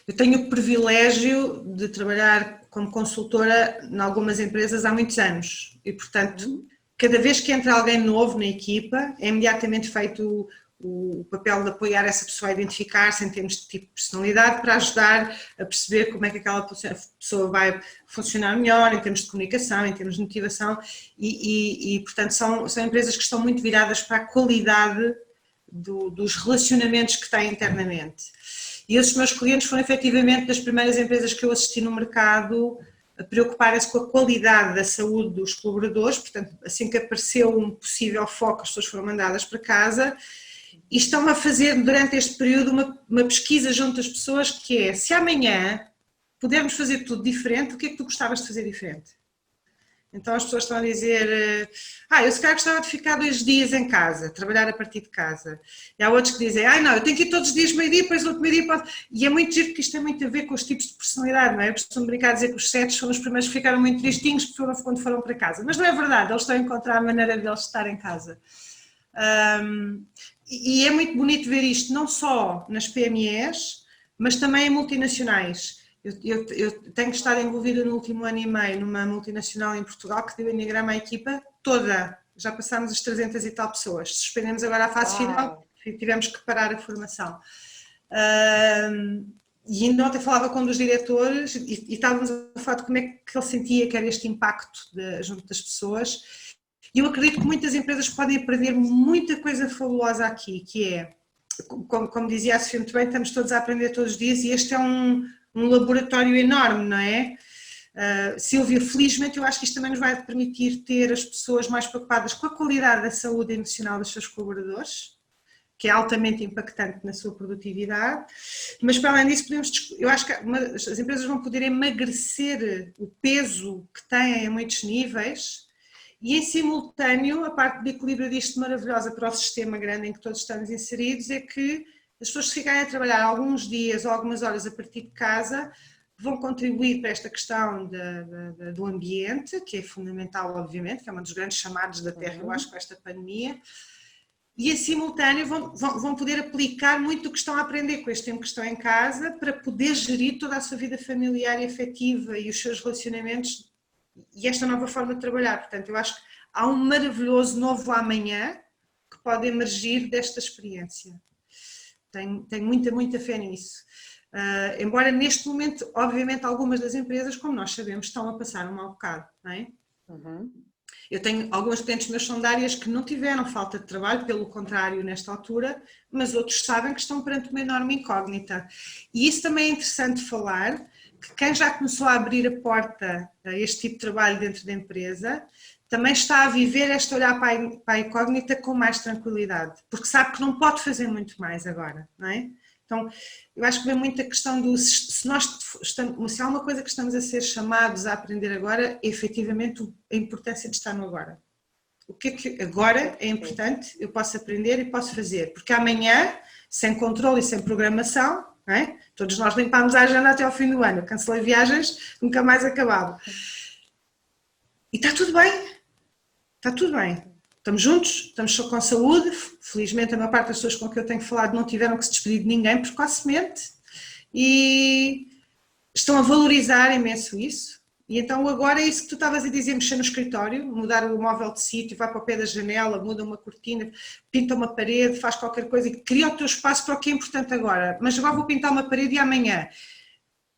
Eu tenho o privilégio de trabalhar como consultora em algumas empresas há muitos anos e, portanto, cada vez que entra alguém novo na equipa, é imediatamente feito o papel de apoiar essa pessoa a identificar-se em termos de tipo de personalidade para ajudar a perceber como é que aquela pessoa vai funcionar melhor em termos de comunicação, em termos de motivação e portanto, são empresas que estão muito viradas para a qualidade dos relacionamentos que têm internamente. E esses meus clientes foram efetivamente das primeiras empresas que eu assisti no mercado a preocuparem-se com a qualidade da saúde dos colaboradores, portanto, assim que apareceu um possível foco, as pessoas foram mandadas para casa e estão a fazer durante este período uma pesquisa junto às pessoas que é, se amanhã pudermos fazer tudo diferente, o que é que tu gostavas de fazer diferente? Então as pessoas estão a dizer, eu se calhar gostava de ficar 2 dias em casa, trabalhar a partir de casa. E há outros que dizem, não, eu tenho que ir todos os dias meio-dia, depois no outro meio-dia pode... E é muito giro porque isto tem muito a ver com os tipos de personalidade, não é? Eu costumo brincar a dizer que os 7 foram os primeiros que ficaram muito tristinhos quando foram para casa. Mas não é verdade, eles estão a encontrar a maneira de eles estar em casa. E é muito bonito ver isto, não só nas PMEs, mas também em multinacionais. Eu tenho estado envolvida no último ano e meio numa multinacional em Portugal que deu Enneagrama à equipa toda. Já passámos as 300 e tal pessoas. Suspendemos agora a fase final e tivemos que parar a formação. E ainda ontem falava com um dos diretores e estávamos a falar de como é que ele sentia que era este impacto junto das pessoas. E eu acredito que muitas empresas podem aprender muita coisa fabulosa aqui, que é, como dizia a Sofia muito bem, estamos todos a aprender todos os dias e este é um laboratório enorme, não é? Sílvia, felizmente eu acho que isto também nos vai permitir ter as pessoas mais preocupadas com a qualidade da saúde emocional dos seus colaboradores, que é altamente impactante na sua produtividade, mas para além disso eu acho que as empresas vão poder emagrecer o peso que têm a muitos níveis e em simultâneo a parte de equilíbrio disto maravilhosa para o sistema grande em que todos estamos inseridos é que as pessoas que ficarem a trabalhar alguns dias ou algumas horas a partir de casa vão contribuir para esta questão do ambiente, que é fundamental obviamente, que é uma dos grandes chamados da Terra, eu acho, com esta pandemia. E em simultâneo vão poder aplicar muito do que estão a aprender com este tempo que estão em casa para poder gerir toda a sua vida familiar e afetiva e os seus relacionamentos e esta nova forma de trabalhar. Portanto, eu acho que há um maravilhoso novo amanhã que pode emergir desta experiência. Tenho muita fé nisso. Embora neste momento, obviamente, algumas das empresas, como nós sabemos, estão a passar um mau bocado, não é? Eu tenho alguns clientes meus são de áreas que não tiveram falta de trabalho, pelo contrário, nesta altura, mas outros sabem que estão perante uma enorme incógnita. E isso também é interessante falar, que quem já começou a abrir a porta a este tipo de trabalho dentro da empresa, também está a viver este olhar para a incógnita com mais tranquilidade, porque sabe que não pode fazer muito mais agora, não é? Então, eu acho que vem muito a questão do, se há uma coisa que estamos a ser chamados a aprender agora, é efetivamente a importância de estar no agora. O que é que agora é importante, eu posso aprender e posso fazer, porque amanhã, sem controle e sem programação, não é? Todos nós limpámos a agenda até ao fim do ano, eu cancelei viagens, nunca mais acabava. E está tudo bem. Estamos juntos, estamos só com saúde, felizmente a maior parte das pessoas com que eu tenho falado não tiveram que se despedir de ninguém precocemente e estão a valorizar imenso isso. E então agora é isso que tu estavas a dizer, mexer no escritório, mudar o móvel de sítio, vai para o pé da janela, muda uma cortina, pinta uma parede, faz qualquer coisa e cria o teu espaço para o que é importante agora. Mas agora vou pintar uma parede e amanhã.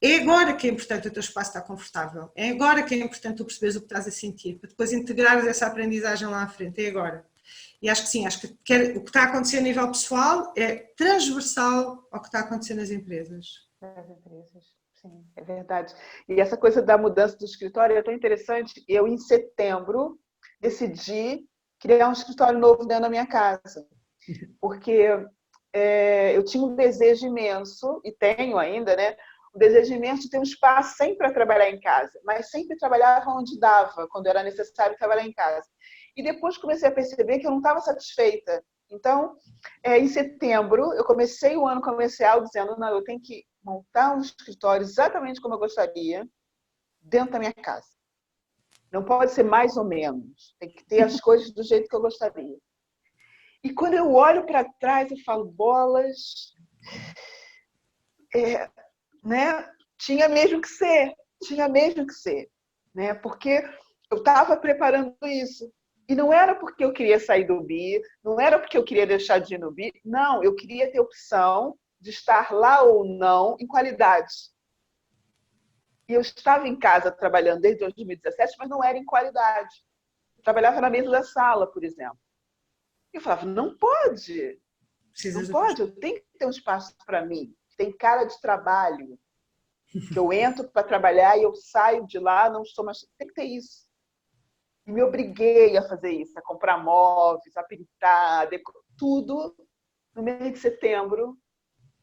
É agora que é importante o teu espaço estar confortável. É agora que é importante tu perceberes o que estás a sentir, para depois integrares essa aprendizagem lá à frente. É agora. E acho que sim, acho que o que está a acontecer a nível pessoal é transversal ao que está a acontecer nas empresas. Nas empresas, sim, é verdade. E essa coisa da mudança do escritório é tão interessante. Eu, em setembro, decidi criar um escritório novo dentro da minha casa. Porque eu tinha um desejo imenso, e tenho ainda, né? O desejo imenso de ter um espaço sempre para trabalhar em casa, mas sempre trabalhava onde dava, quando era necessário trabalhar em casa. E depois comecei a perceber que eu não estava satisfeita. Então, em setembro, eu comecei o ano comercial dizendo, não, eu tenho que montar um escritório exatamente como eu gostaria, dentro da minha casa. Não pode ser mais ou menos, tem que ter as coisas do jeito que eu gostaria. E quando eu olho para trás, eu falo, bolas... né? Tinha mesmo que ser, né? Porque eu estava preparando isso. E não era porque eu queria sair do BI, não era porque eu queria deixar de ir no BI, não, eu queria ter opção de estar lá ou não em qualidade. E eu estava em casa trabalhando desde 2017, mas não era em qualidade. Eu trabalhava na mesa da sala, por exemplo. E eu falava, não pode, eu tenho que ter um espaço para mim. Tem cara de trabalho, que eu entro para trabalhar e eu saio de lá, não estou mais... Tem que ter isso. E me obriguei a fazer isso, a comprar móveis, a pintar, tudo no mês de setembro,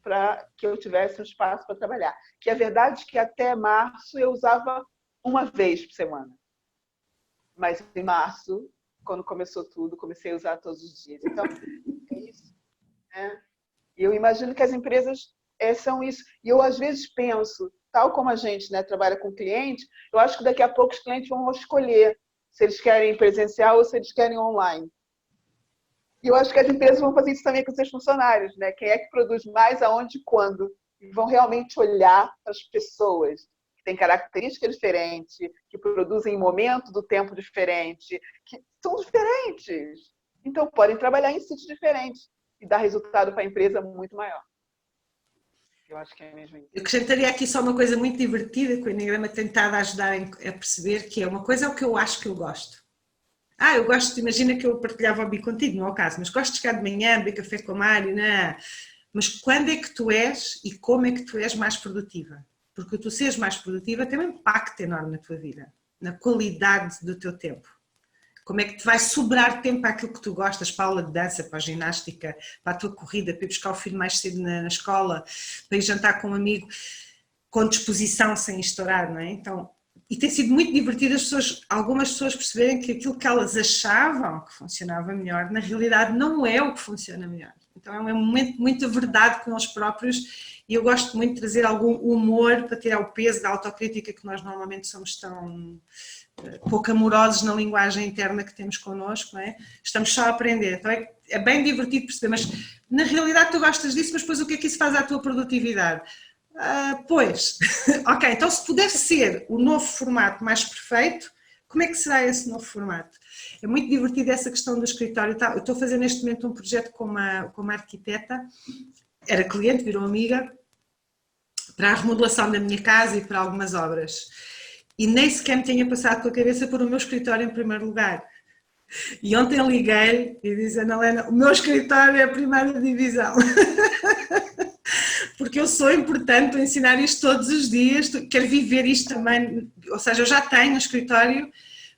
para que eu tivesse um espaço para trabalhar. Que a verdade é que até março eu usava uma vez por semana. Mas em março, quando começou tudo, comecei a usar todos os dias. Então, é isso. Né? E eu imagino que as empresas são isso. E eu, às vezes, penso, tal como a gente, né, trabalha com cliente, eu acho que daqui a pouco os clientes vão escolher se eles querem presencial ou se eles querem online. E eu acho que as empresas vão fazer isso também com seus funcionários, né? Quem é que produz mais, aonde e quando? E vão realmente olhar para as pessoas que têm características diferentes, que produzem em momento do tempo diferente, que são diferentes. Então, podem trabalhar em sítios diferentes e dar resultado para a empresa muito maior. Eu acho que é mesmo isso. Eu acrescentaria aqui só uma coisa muito divertida que o Eneagrama tem tentado ajudar a perceber, que é uma coisa é o que eu acho que eu gosto. Eu gosto, imagina que eu partilhava o hobby contigo, não é o caso, mas gosto de chegar de manhã, beber café com a Mário, não. Mas quando é que tu és e como é que tu és mais produtiva? Porque tu seres mais produtiva tem um impacto enorme na tua vida, na qualidade do teu tempo. Como é que te vai sobrar tempo para aquilo que tu gostas, para a aula de dança, para a ginástica, para a tua corrida, para ir buscar o filho mais cedo na escola, para ir jantar com um amigo, com disposição, sem estourar, não é? Então, e tem sido muito divertido algumas pessoas perceberem que aquilo que elas achavam que funcionava melhor, na realidade não é o que funciona melhor. Então é um momento de muita verdade com nós próprios e eu gosto muito de trazer algum humor para tirar o peso da autocrítica que nós normalmente somos tão pouco amorosos na linguagem interna que temos connosco, não é? Estamos só a aprender. Então é bem divertido perceber, mas na realidade tu gostas disso, mas depois o que é que isso faz à tua produtividade? Pois, ok, então se pudesse ser o novo formato mais perfeito, como é que será esse novo formato? É muito divertido essa questão do escritório. Eu estou a fazer neste momento um projeto com uma arquiteta, era cliente, virou amiga, para a remodelação da minha casa e para algumas obras. E nem sequer me tinha passado pela cabeça pôr o meu escritório em primeiro lugar. E ontem liguei e disse, Ana Helena, o meu escritório é a primeira divisão. Porque eu sou importante para ensinar isto todos os dias, quero viver isto também, ou seja, eu já tenho um escritório,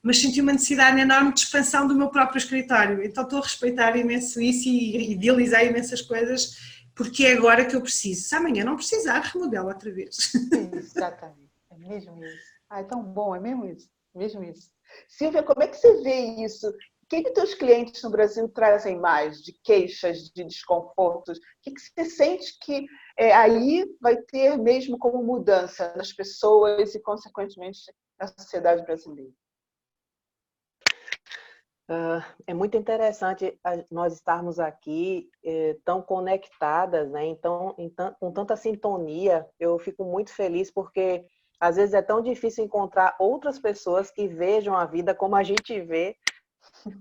mas senti uma necessidade enorme de expansão do meu próprio escritório, então estou a respeitar imenso isso e idealizar imensas coisas, porque é agora que eu preciso. Se amanhã não precisar, remodelo outra vez. Exatamente, é mesmo isso. É tão bom, é mesmo isso, mesmo isso. Silvia, como é que você vê isso? O que teus clientes no Brasil trazem mais de queixas, de desconfortos? O que você sente que aí vai ter mesmo como mudança nas pessoas e, consequentemente, na sociedade brasileira? É muito interessante nós estarmos aqui tão conectadas, né? Então, com tanta sintonia. Eu fico muito feliz porque às vezes é tão difícil encontrar outras pessoas que vejam a vida como a gente vê,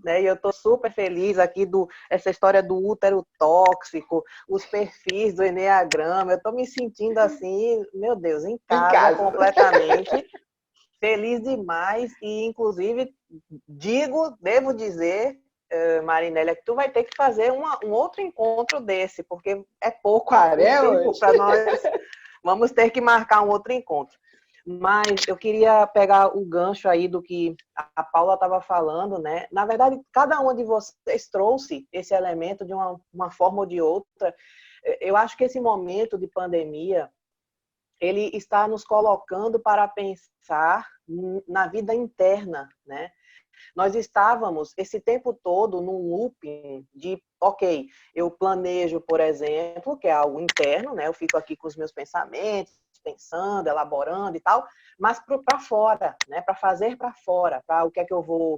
né? E eu estou super feliz aqui essa história do útero tóxico, os perfis do Eneagrama. Eu estou me sentindo assim, meu Deus, em casa. Completamente. Feliz demais e, inclusive, devo dizer, Marinélia, que tu vai ter que fazer um outro encontro desse, porque é pouco tempo para nós. Vamos ter que marcar um outro encontro. Mas eu queria pegar o gancho aí do que a Paula estava falando, né? Na verdade, cada uma de vocês trouxe esse elemento de uma forma ou de outra. Eu acho que esse momento de pandemia, ele está nos colocando para pensar na vida interna, né? Nós estávamos esse tempo todo num looping de, ok, eu planejo, por exemplo, que é algo interno, né? Eu fico aqui com os meus pensamentos, pensando, elaborando e tal, mas para fora, né? Para fazer para fora, para o que é que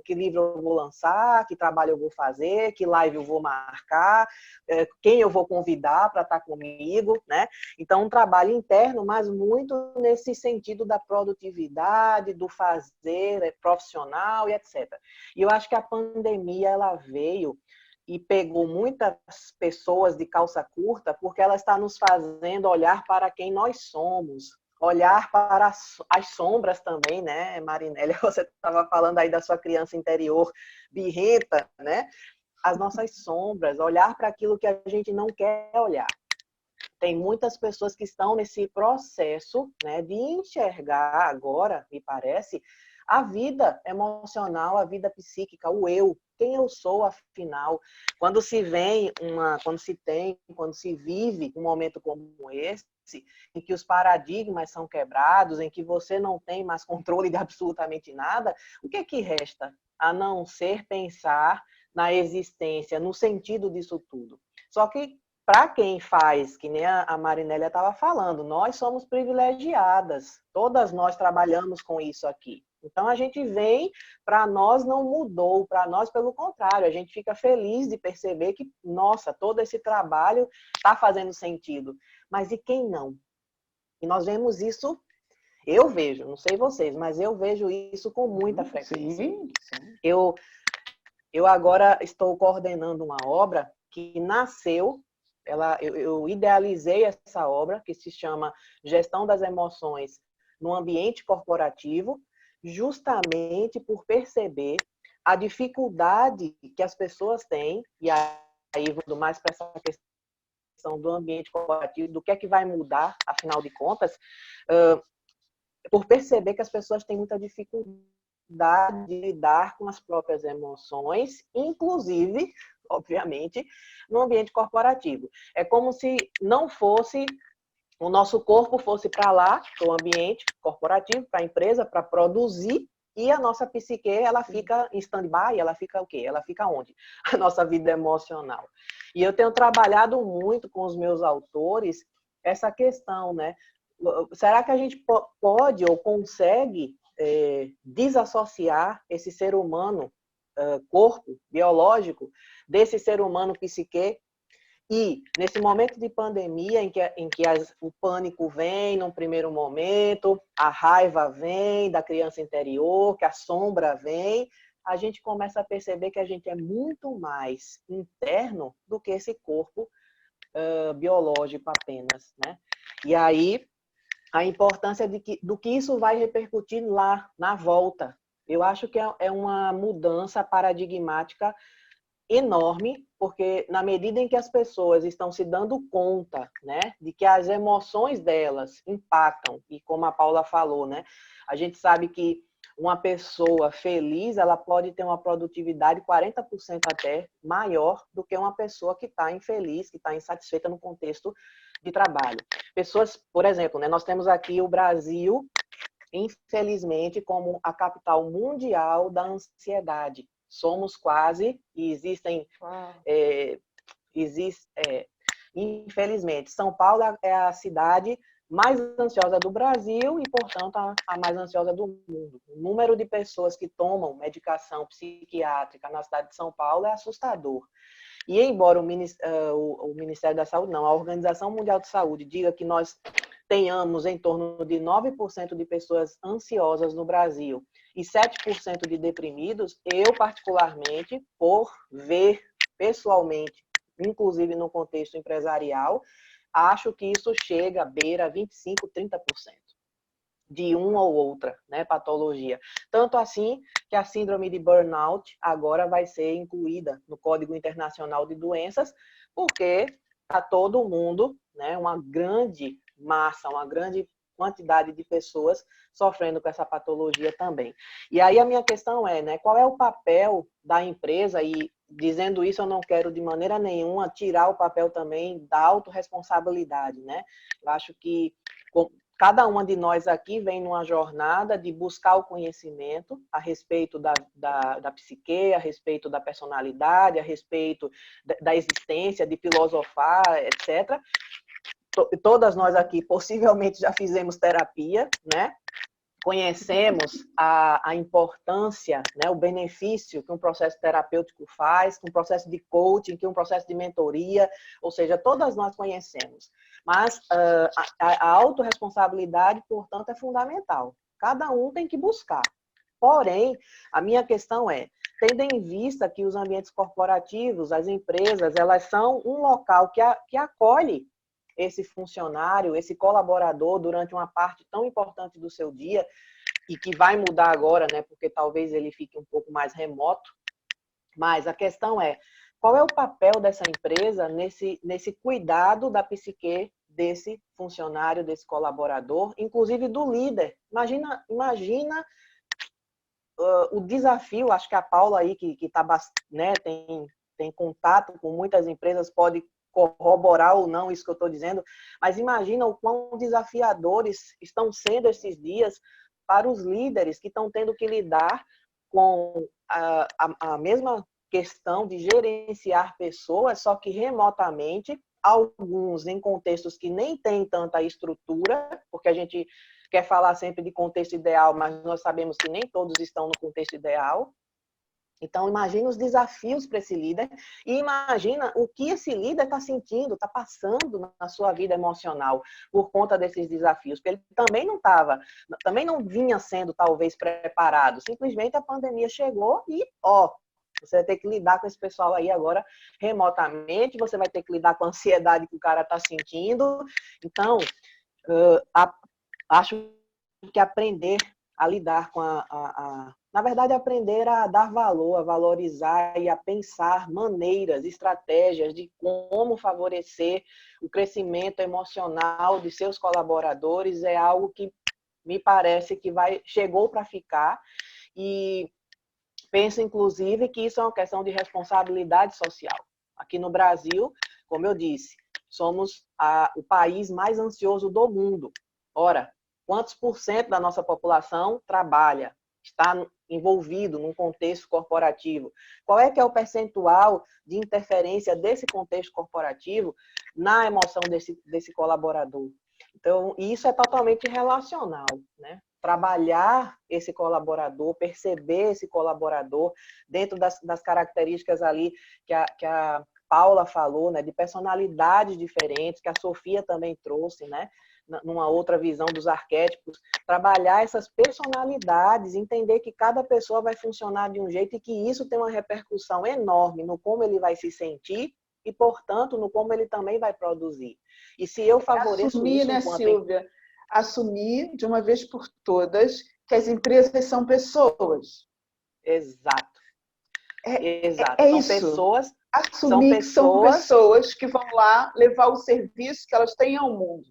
que livro eu vou lançar, que trabalho eu vou fazer, que live eu vou marcar, quem eu vou convidar para estar comigo, né? Então, um trabalho interno, mas muito nesse sentido da produtividade, do fazer profissional e etc. E eu acho que a pandemia, ela veio e pegou muitas pessoas de calça curta porque ela está nos fazendo olhar para quem nós somos, olhar para as sombras também, né, Marinélia? Você estava falando aí da sua criança interior birrenta, né? As nossas sombras, olhar para aquilo que a gente não quer olhar. Tem muitas pessoas que estão nesse processo, né, de enxergar agora, me parece, a vida emocional, a vida psíquica, o eu, quem eu sou, afinal. Quando se vive um momento como esse, em que os paradigmas são quebrados, em que você não tem mais controle de absolutamente nada, o que é que resta? A não ser pensar na existência, no sentido disso tudo. Só que para quem faz, que nem a Marinélia estava falando, nós somos privilegiadas, todas nós trabalhamos com isso aqui. Então, a gente vem, para nós não mudou, para nós, pelo contrário, a gente fica feliz de perceber que, nossa, todo esse trabalho está fazendo sentido. Mas e quem não? E nós vemos isso, eu vejo, não sei vocês, mas eu vejo isso com muita frequência. Sim, sim. Eu agora estou coordenando uma obra que nasceu, eu idealizei essa obra, que se chama Gestão das Emoções no Ambiente Corporativo, justamente por perceber a dificuldade que as pessoas têm, e aí vou mais para essa questão do ambiente corporativo, do que é que vai mudar, afinal de contas, por perceber que as pessoas têm muita dificuldade de lidar com as próprias emoções, inclusive, obviamente, no ambiente corporativo. É como se não fosse, o nosso corpo fosse para lá, para o ambiente corporativo, para a empresa, para produzir, e a nossa psique, ela fica em stand-by, ela fica o quê? Ela fica onde? A nossa vida emocional. E eu tenho trabalhado muito com os meus autores essa questão, né? Será que a gente pode ou consegue desassociar esse ser humano, corpo biológico, desse ser humano psique? E nesse momento de pandemia, em que o pânico vem num primeiro momento, a raiva vem da criança interior, que a sombra vem, a gente começa a perceber que a gente é muito mais interno do que esse corpo biológico apenas, né? E aí, a importância do que isso vai repercutir lá, na volta. Eu acho que é uma mudança paradigmática enorme, porque na medida em que as pessoas estão se dando conta, né, de que as emoções delas impactam, e como a Paula falou, né, a gente sabe que uma pessoa feliz, ela pode ter uma produtividade 40% até maior do que uma pessoa que está infeliz, que está insatisfeita no contexto de trabalho. Pessoas, por exemplo, né, nós temos aqui o Brasil, infelizmente, como a capital mundial da ansiedade. Somos quase, e existem, infelizmente, São Paulo é a cidade mais ansiosa do Brasil e, portanto, a mais ansiosa do mundo. O número de pessoas que tomam medicação psiquiátrica na cidade de São Paulo é assustador. E embora o Ministério da Saúde, não, a Organização Mundial de Saúde diga que nós tenhamos em torno de 9% de pessoas ansiosas no Brasil e 7% de deprimidos, eu particularmente, por ver pessoalmente, inclusive no contexto empresarial, acho que isso chega à beira 25%, 30% de uma ou outra, né, patologia. Tanto assim que a síndrome de burnout agora vai ser incluída no Código Internacional de Doenças, porque está todo mundo, né, uma grande massa, uma grande quantidade de pessoas sofrendo com essa patologia também. E aí a minha questão é, né, qual é o papel da empresa? E dizendo isso, eu não quero de maneira nenhuma tirar o papel também da autorresponsabilidade, né? Eu acho que cada uma de nós aqui vem numa jornada de buscar o conhecimento a respeito da psique, a respeito da personalidade, a respeito da existência, de filosofar, etc. Todas nós aqui possivelmente já fizemos terapia, né? Conhecemos a importância, né, o benefício que um processo terapêutico faz, que um processo de coaching, que um processo de mentoria, ou seja, todas nós conhecemos. Mas a autorresponsabilidade, portanto, é fundamental. Cada um tem que buscar. Porém, a minha questão é, tendo em vista que os ambientes corporativos, as empresas, elas são um local que acolhe esse funcionário, esse colaborador durante uma parte tão importante do seu dia e que vai mudar agora, né, porque talvez ele fique um pouco mais remoto. Mas a questão é, qual é o papel dessa empresa nesse cuidado da psique desse funcionário, desse colaborador, inclusive do líder? Imagina o desafio, acho que a Paula aí, que tá, né, tem contato com muitas empresas, pode corroborar ou não isso que eu estou dizendo, mas imagina o quão desafiadores estão sendo esses dias para os líderes que estão tendo que lidar com a mesma questão de gerenciar pessoas, só que remotamente, alguns em contextos que nem têm tanta estrutura, porque a gente quer falar sempre de contexto ideal, mas nós sabemos que nem todos estão no contexto ideal. Então, imagina os desafios para esse líder e imagina o que esse líder está sentindo, está passando na sua vida emocional por conta desses desafios, porque ele também não vinha sendo talvez preparado. Simplesmente a pandemia chegou e, você vai ter que lidar com esse pessoal aí agora remotamente, você vai ter que lidar com a ansiedade que o cara está sentindo. Então, acho que aprender a lidar com na verdade, aprender a dar valor, a valorizar e a pensar maneiras, estratégias de como favorecer o crescimento emocional de seus colaboradores é algo que me parece que chegou para ficar e penso, inclusive, que isso é uma questão de responsabilidade social. Aqui no Brasil, como eu disse, somos o país mais ansioso do mundo. Ora, quantos por cento da nossa população trabalha, está envolvido num contexto corporativo? Qual é que é o percentual de interferência desse contexto corporativo na emoção desse colaborador? Então, isso é totalmente relacional, né? Trabalhar esse colaborador, perceber esse colaborador dentro das características ali que a Paula falou, né? De personalidades diferentes, que a Sofia também trouxe, né? Numa outra visão dos arquétipos, trabalhar essas personalidades, entender que cada pessoa vai funcionar de um jeito e que isso tem uma repercussão enorme no como ele vai se sentir e, portanto, no como ele também vai produzir. E se eu favoreço assumir, isso né, enquanto... Silvia? Assumir de uma vez por todas que as empresas são pessoas. Exato. Exato. É são isso. pessoas... Assumir que são pessoas que vão lá levar o serviço que elas têm ao mundo.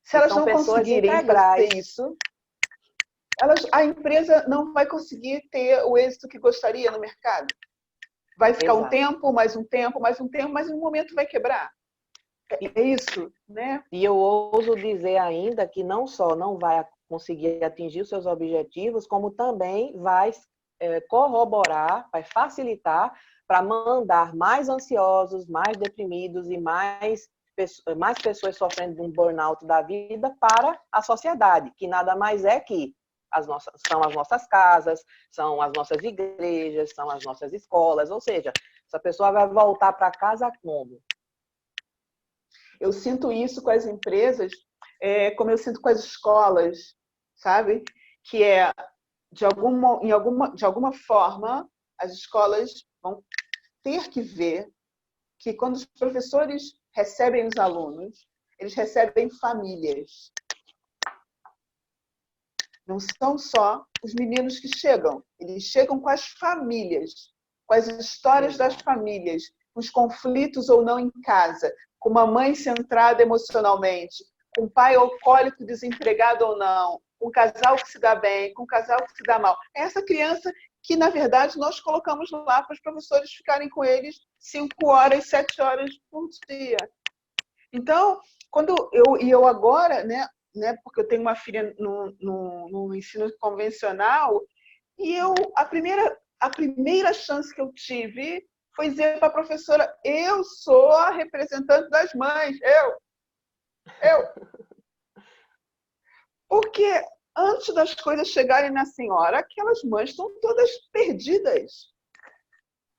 Se elas não conseguirem fazer isso, a empresa não vai conseguir ter o êxito que gostaria no mercado. Vai ficar um tempo, mais um tempo, mais um tempo, mas em um momento vai quebrar. É isso, né? E eu ouso dizer ainda que não só não vai conseguir atingir os seus objetivos, como também vai corroborar, vai facilitar para mandar mais ansiosos, mais deprimidos e mais pessoas sofrendo de um burnout da vida para a sociedade, que nada mais é que são as nossas casas, são as nossas igrejas, são as nossas escolas, ou seja, essa pessoa vai voltar para casa como? Eu sinto isso com as empresas, como eu sinto com as escolas, sabe? Que de alguma forma, as escolas vão ter que ver que quando os professores recebem os alunos, eles recebem famílias. Não são só os meninos que chegam, eles chegam com as famílias, com as histórias das famílias, com os conflitos ou não em casa, com uma mãe centrada emocionalmente, com um pai alcoólico desempregado ou não, com um casal que se dá bem, com um casal que se dá mal. É essa criança que, na verdade, nós colocamos lá para os professores ficarem com eles 5 horas, 7 horas por dia. Então, quando eu agora, né, porque eu tenho uma filha no ensino convencional, e a primeira chance que eu tive foi dizer para a professora: eu sou a representante das mães, eu. Porque antes das coisas chegarem na senhora, aquelas mães estão todas perdidas.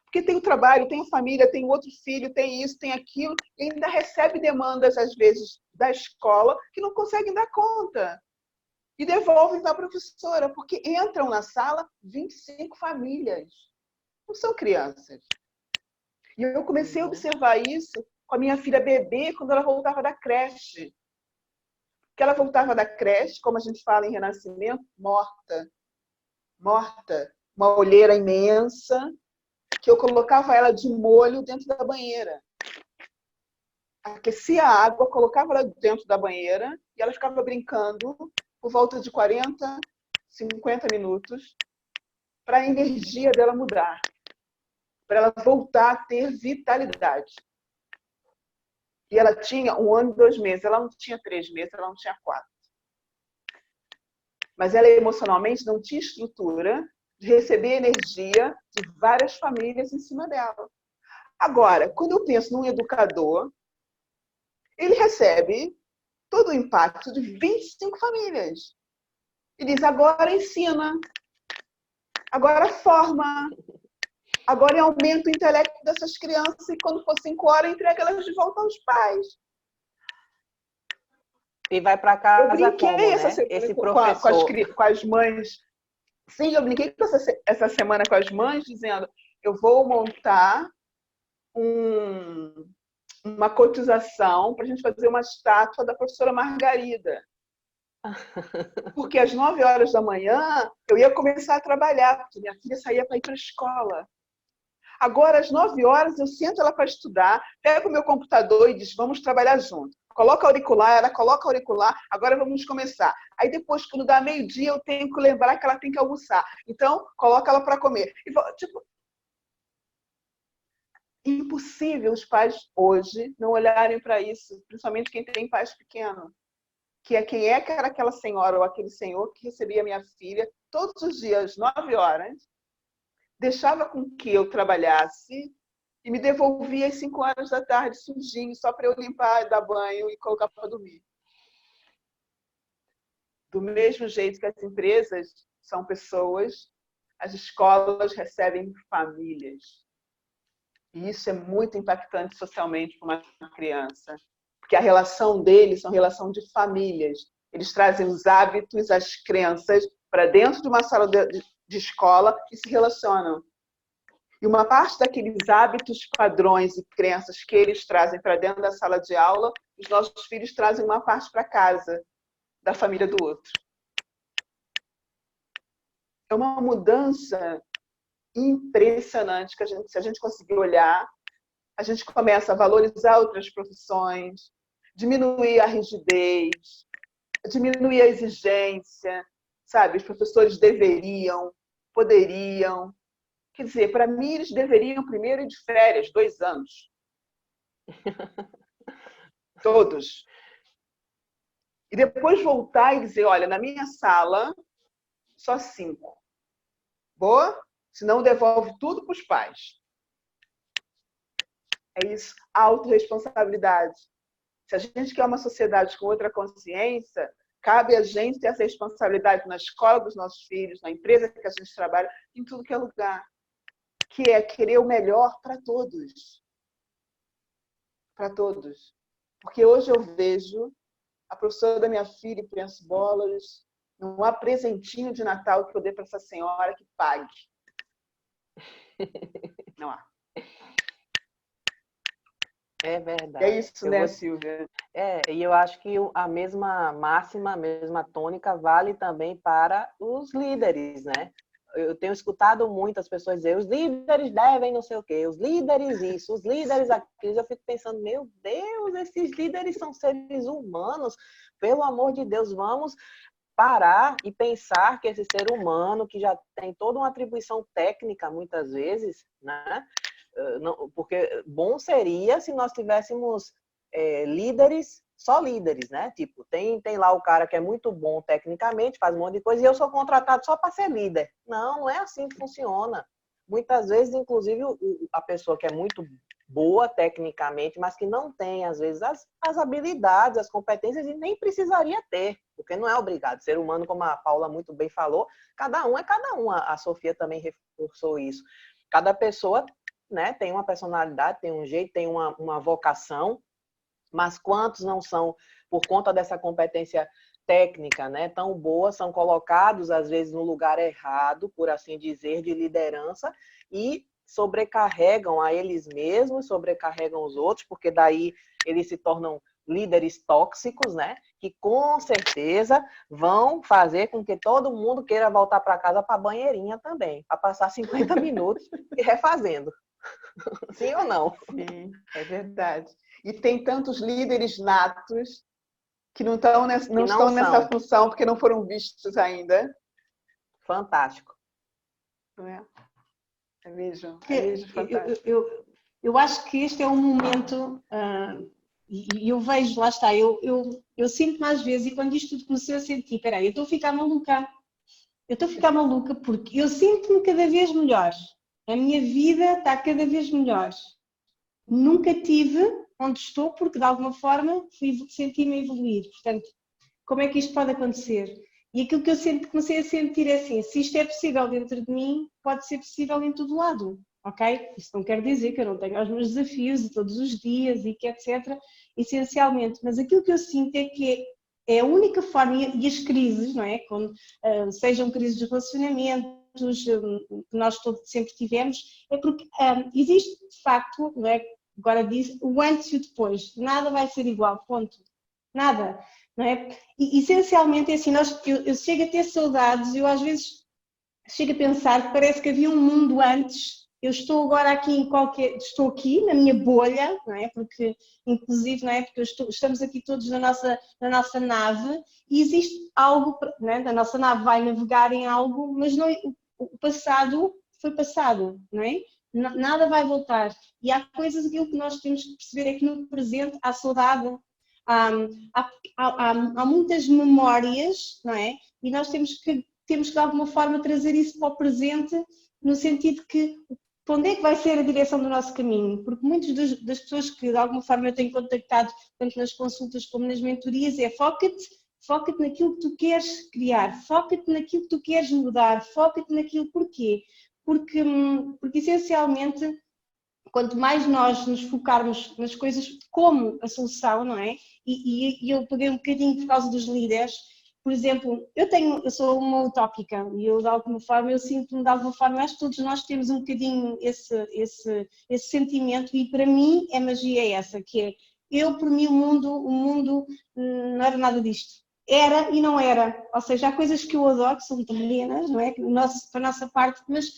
Porque tem o trabalho, tem a família, tem outro filho, tem isso, tem aquilo, e ainda recebe demandas, às vezes, da escola, que não conseguem dar conta. E devolvem para a professora, porque entram na sala 25 famílias. Não são crianças. E eu comecei a observar isso com a minha filha bebê, quando ela voltava da creche. Porque ela voltava da creche, como a gente fala em renascimento, morta. Morta. Uma olheira imensa, que eu colocava ela de molho dentro da banheira. Aquecia a água, colocava ela dentro da banheira e ela ficava brincando por volta de 40, 50 minutos para a energia dela mudar, para ela voltar a ter vitalidade. E ela tinha 1 ano e 2 meses, ela não tinha 3 meses, ela não tinha 4. Mas ela emocionalmente não tinha estrutura de receber energia de várias famílias em cima dela. Agora, quando eu penso num educador, ele recebe todo o impacto de 25 famílias. E diz, agora ensina, agora forma, agora aumenta o intelecto dessas crianças e quando for 5 horas, entrega elas de volta aos pais. E vai para casa eu brinquei como, essa né? semana Esse com professor. com as mães. Sim, eu brinquei essa semana com as mães, dizendo, eu vou montar uma cotização para a gente fazer uma estátua da professora Margarida. Porque às 9 horas da manhã eu ia começar a trabalhar, porque minha filha saía para ir para a escola. Agora, às 9 horas, eu sento ela para estudar, pego o meu computador e diz, vamos trabalhar junto. Coloca auricular, ela coloca auricular, agora vamos começar. Aí depois, quando dá meio-dia, eu tenho que lembrar que ela tem que almoçar. Então, coloca ela para comer. E, tipo, impossível os pais hoje não olharem para isso, principalmente quem tem pais pequenos. Que é quem é que era aquela senhora ou aquele senhor que recebia minha filha todos os dias, 9 horas, deixava com que eu trabalhasse e me devolvia às 5 horas da tarde, sujinho, só para eu limpar, dar banho e colocar para dormir. Do mesmo jeito que as empresas são pessoas, as escolas recebem famílias. E isso é muito impactante socialmente para uma criança. Porque a relação deles são relação de famílias. Eles trazem os hábitos, as crenças para dentro de uma sala de escola e se relacionam. E uma parte daqueles hábitos, padrões e crenças que eles trazem para dentro da sala de aula, os nossos filhos trazem uma parte para casa, da família do outro. É uma mudança impressionante que se a gente conseguir olhar, a gente começa a valorizar outras profissões, diminuir a rigidez, diminuir a exigência, sabe? Os professores deveriam, poderiam. Quer dizer, para mim, eles deveriam primeiro ir de férias, 2 anos. Todos. E depois voltar e dizer, olha, na minha sala, só 5. Boa? Senão devolve tudo para os pais. É isso, autorresponsabilidade. Se a gente quer uma sociedade com outra consciência, cabe a gente ter essa responsabilidade na escola dos nossos filhos, na empresa que a gente trabalha, em tudo que é lugar. Que é querer o melhor para todos. Para todos. Porque hoje eu vejo a professora da minha filha, e penso, bolas, não há presentinho de Natal que eu dê para essa senhora que pague. Não há. É verdade. É isso, né, Silvia? E eu acho que a mesma máxima, a mesma tônica vale também para os líderes, né? Eu tenho escutado muitas pessoas dizer, os líderes devem não sei o quê, os líderes isso, os líderes aquilo. Eu fico pensando, meu Deus, esses líderes são seres humanos. Pelo amor de Deus, vamos parar e pensar que esse ser humano, que já tem toda uma atribuição técnica, muitas vezes, né? Porque bom seria se nós tivéssemos líderes, só líderes, né? Tipo, tem lá o cara que é muito bom tecnicamente, faz um monte de coisa, e eu sou contratado só para ser líder. Não é assim que funciona. Muitas vezes, inclusive, a pessoa que é muito boa tecnicamente, mas que não tem, às vezes, as habilidades, as competências, e nem precisaria ter, porque não é obrigado. Ser humano, como a Paula muito bem falou, cada um é cada um. A Sofia também reforçou isso. Cada pessoa, né, tem uma personalidade, tem um jeito, tem uma vocação, mas quantos não são, por conta dessa competência técnica, né, tão boa, são colocados, às vezes, no lugar errado, por assim dizer, de liderança, e sobrecarregam a eles mesmos, sobrecarregam os outros, porque daí eles se tornam líderes tóxicos, né, que com certeza vão fazer com que todo mundo queira voltar para casa para a banheirinha também, para passar 50 minutos e refazendo. Sim ou não? Sim, é verdade. E tem tantos líderes natos que não estão nessa função porque não foram vistos ainda. Fantástico. Não é? É mesmo fantástico. Eu acho que este é um momento, e eu vejo, lá está, eu sinto mais vezes, e quando isto tudo começou a sentir, peraí, eu estou a ficar maluca. Eu estou a ficar maluca porque eu sinto-me cada vez melhor. A minha vida está cada vez melhor. Nunca tive onde estou porque de alguma forma senti-me evoluir. Portanto, como é que isto pode acontecer? E aquilo que eu comecei a sentir é assim, se isto é possível dentro de mim, pode ser possível em todo lado, ok? Isso não quer dizer que eu não tenha os meus desafios de todos os dias e que etc, essencialmente, mas aquilo que eu sinto é que é a única forma, e as crises, não é? Quando, sejam crises de relacionamentos, que nós todos sempre tivemos, é porque existe de facto, não é? Agora diz, o antes e o depois, nada vai ser igual, ponto, nada, não é? E essencialmente é assim, eu chego a ter saudades, eu às vezes chego a pensar que parece que havia um mundo antes. Eu estou agora aqui estou aqui na minha bolha, não é? Porque, inclusive, não é? Porque estamos aqui todos na nossa nave e existe algo, não é? A nossa nave vai navegar em algo, mas não, o passado foi passado, não é? Nada vai voltar. E há coisas, aquilo que nós temos que perceber é que no presente há saudade, há muitas memórias, não é? E nós temos que de alguma forma trazer isso para o presente, no sentido que para onde é que vai ser a direção do nosso caminho? Porque muitas das pessoas que de alguma forma eu tenho contactado, tanto nas consultas como nas mentorias, é foca-te naquilo que tu queres criar, foca-te naquilo que tu queres mudar, foca-te naquilo, porquê? Porque essencialmente, quanto mais nós nos focarmos nas coisas como a solução, não é? E eu peguei um bocadinho por causa dos líderes. Por exemplo, eu sou uma utópica e eu de alguma forma, eu sinto-me de alguma forma, acho que todos nós temos um bocadinho esse sentimento e para mim a magia é essa, que é, por mim o mundo não era nada disto. Era e não era, ou seja, há coisas que eu adoro, que são terrenas, não é? Para a nossa parte, mas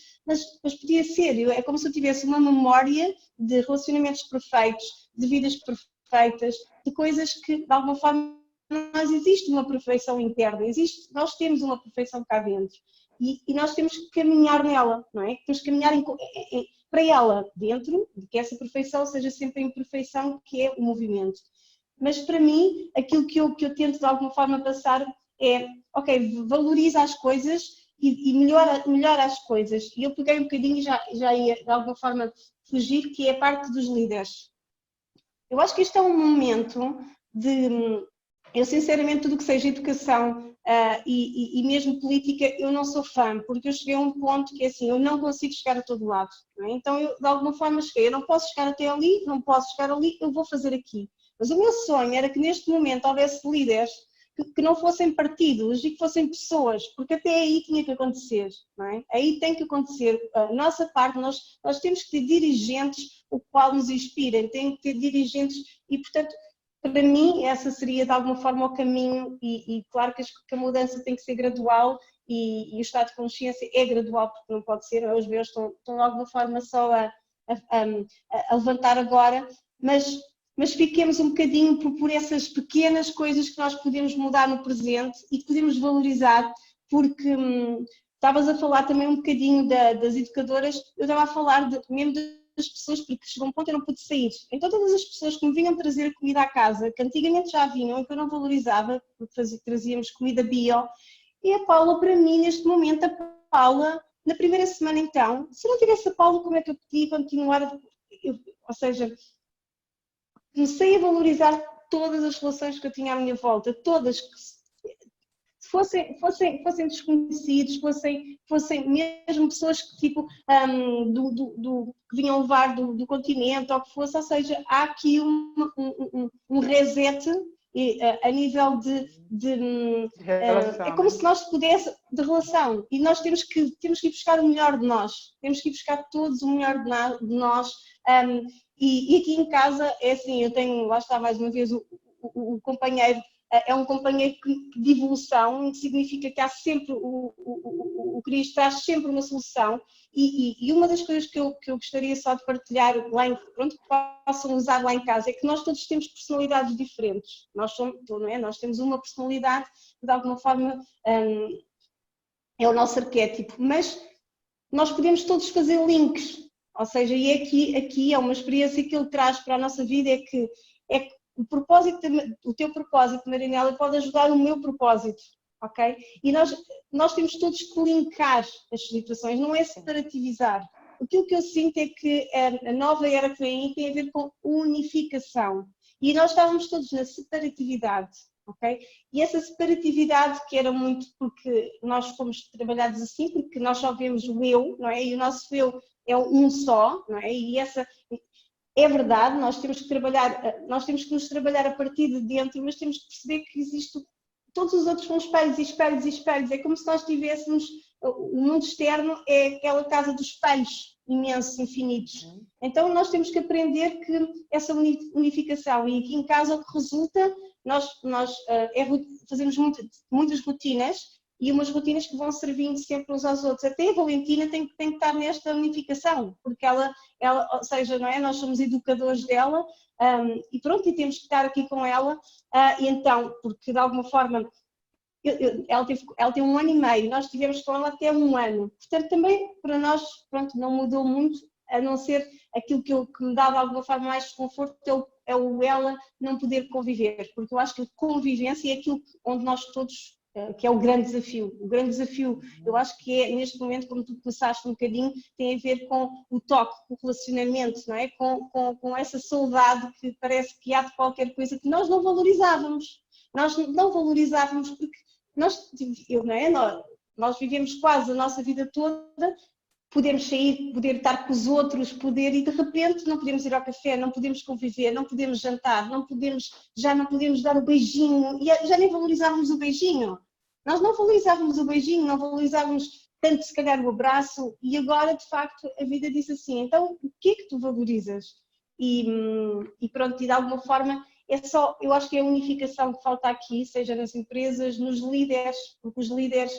podia ser, é como se eu tivesse uma memória de relacionamentos perfeitos, de vidas perfeitas, de coisas que de alguma forma nós existe uma perfeição interna, nós temos uma perfeição cá dentro e nós temos que caminhar nela, não é? Temos que caminhar para ela dentro, de que essa perfeição seja sempre a imperfeição que é o movimento. Mas para mim, aquilo que eu tento de alguma forma passar é, ok, valoriza as coisas e melhora as coisas. E eu peguei um bocadinho e já ia de alguma forma fugir, que é a parte dos líderes. Eu acho que isto é um momento de... Eu, sinceramente, tudo que seja educação e mesmo política, eu não sou fã, porque eu cheguei a um ponto que é assim, eu não consigo chegar a todo lado. Não é? Então, eu, de alguma forma, cheguei, eu não posso chegar até ali, não posso chegar ali, eu vou fazer aqui. Mas o meu sonho era que neste momento houvesse líderes que não fossem partidos e que fossem pessoas, porque até aí tinha que acontecer. Não é? Aí tem que acontecer. A nossa parte, nós temos que ter dirigentes o qual nos inspirem, tem que ter dirigentes e, portanto, para mim, essa seria de alguma forma o caminho e claro que a mudança tem que ser gradual e o estado de consciência é gradual porque não pode ser, os meus estão de alguma forma só a levantar agora, mas fiquemos um bocadinho por essas pequenas coisas que nós podemos mudar no presente e que podemos valorizar, porque estavas a falar também um bocadinho das educadoras, eu estava a falar mesmo das pessoas, porque chegou um ponto eu não pude sair. Então todas as pessoas que me vinham trazer comida à casa, que antigamente já vinham e que eu não valorizava, porque trazíamos comida bio, e a Paula para mim neste momento, a Paula, na primeira semana então, se não tivesse a Paula, como é que eu podia continuar, ou seja, comecei a valorizar todas as relações que eu tinha à minha volta, todas, fossem desconhecidos, fossem mesmo pessoas que, tipo, que vinham levar do continente ou que fosse, ou seja, há aqui um reset a nível de relação, é como se nós pudéssemos, de relação, e nós temos que ir buscar o melhor de nós, temos que ir buscar todos o melhor de nós, e aqui em casa é assim, eu tenho, lá está mais uma vez, o companheiro, é um companheiro de evolução, que significa que há sempre, o Cristo traz sempre uma solução, e uma das coisas que eu gostaria só de partilhar lá pronto, que possam usar lá em casa, é que nós todos temos personalidades diferentes, nós temos uma personalidade que de alguma forma é o nosso arquétipo, mas nós podemos todos fazer links, ou seja, e aqui é uma experiência que ele traz para a nossa vida, é que o teu propósito, Marinela, pode ajudar o meu propósito, ok? E nós temos todos que linkar as situações, não é separativizar. aquilo que eu sinto é que a nova era que vem aí tem a ver com unificação. E nós estávamos todos na separatividade, ok? E essa separatividade que era muito porque nós fomos trabalhados assim, porque nós só vemos o eu, não é? E o nosso eu é um só, não é? E essa é verdade, nós temos que nos trabalhar a partir de dentro, mas temos que perceber que existe, todos os outros são espelhos e espelhos e espelhos, é como se nós tivéssemos, o mundo externo é aquela casa dos espelhos imensos, infinitos. Então nós temos que aprender que essa unificação, e aqui em casa o que resulta, nós fazemos muitas rotinas, e umas rotinas que vão servindo sempre uns aos outros. Até a Valentina tem que estar nesta unificação, porque ela, ou seja, não é? Nós somos educadores dela, e pronto, e temos que estar aqui com ela, e então, porque de alguma forma, ela tem 1 ano e meio, nós estivemos com ela até 1 ano, portanto também para nós, pronto, não mudou muito, a não ser aquilo que me dá de alguma forma mais desconforto, é o ela não poder conviver, porque eu acho que a convivência é aquilo onde nós todos, que é o grande desafio. O grande desafio, eu acho que é, neste momento, como tu começaste um bocadinho, tem a ver com o toque, com o relacionamento, não é? Com essa saudade que parece que há de qualquer coisa que nós não valorizávamos. Nós não valorizávamos porque nós vivemos quase a nossa vida toda, podemos sair, poder estar com os outros, e de repente não podemos ir ao café, não podemos conviver, não podemos jantar, já não podemos dar o beijinho, e já nem valorizávamos o beijinho. Nós não valorizávamos o beijinho, não valorizávamos tanto se calhar o abraço, e agora de facto a vida diz assim, então o que é que tu valorizas? E pronto, e de alguma forma eu acho que é a unificação que falta aqui, seja nas empresas, nos líderes, porque os líderes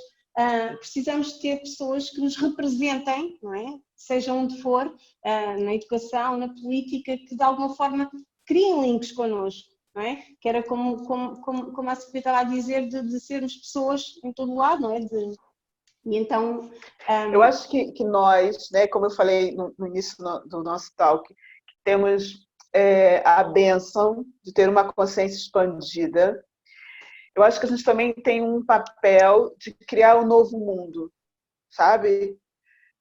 precisamos ter pessoas que nos representem, não é? Seja onde for, na educação, na política, que de alguma forma criem links connosco, não é? Que era como a Sofia estava a dizer, de sermos pessoas em todo lado, não é? E então... Eu acho que nós, né, como eu falei no início do nosso talk, que temos a bênção de ter uma consciência expandida. Eu acho que a gente também tem um papel de criar um novo mundo, sabe?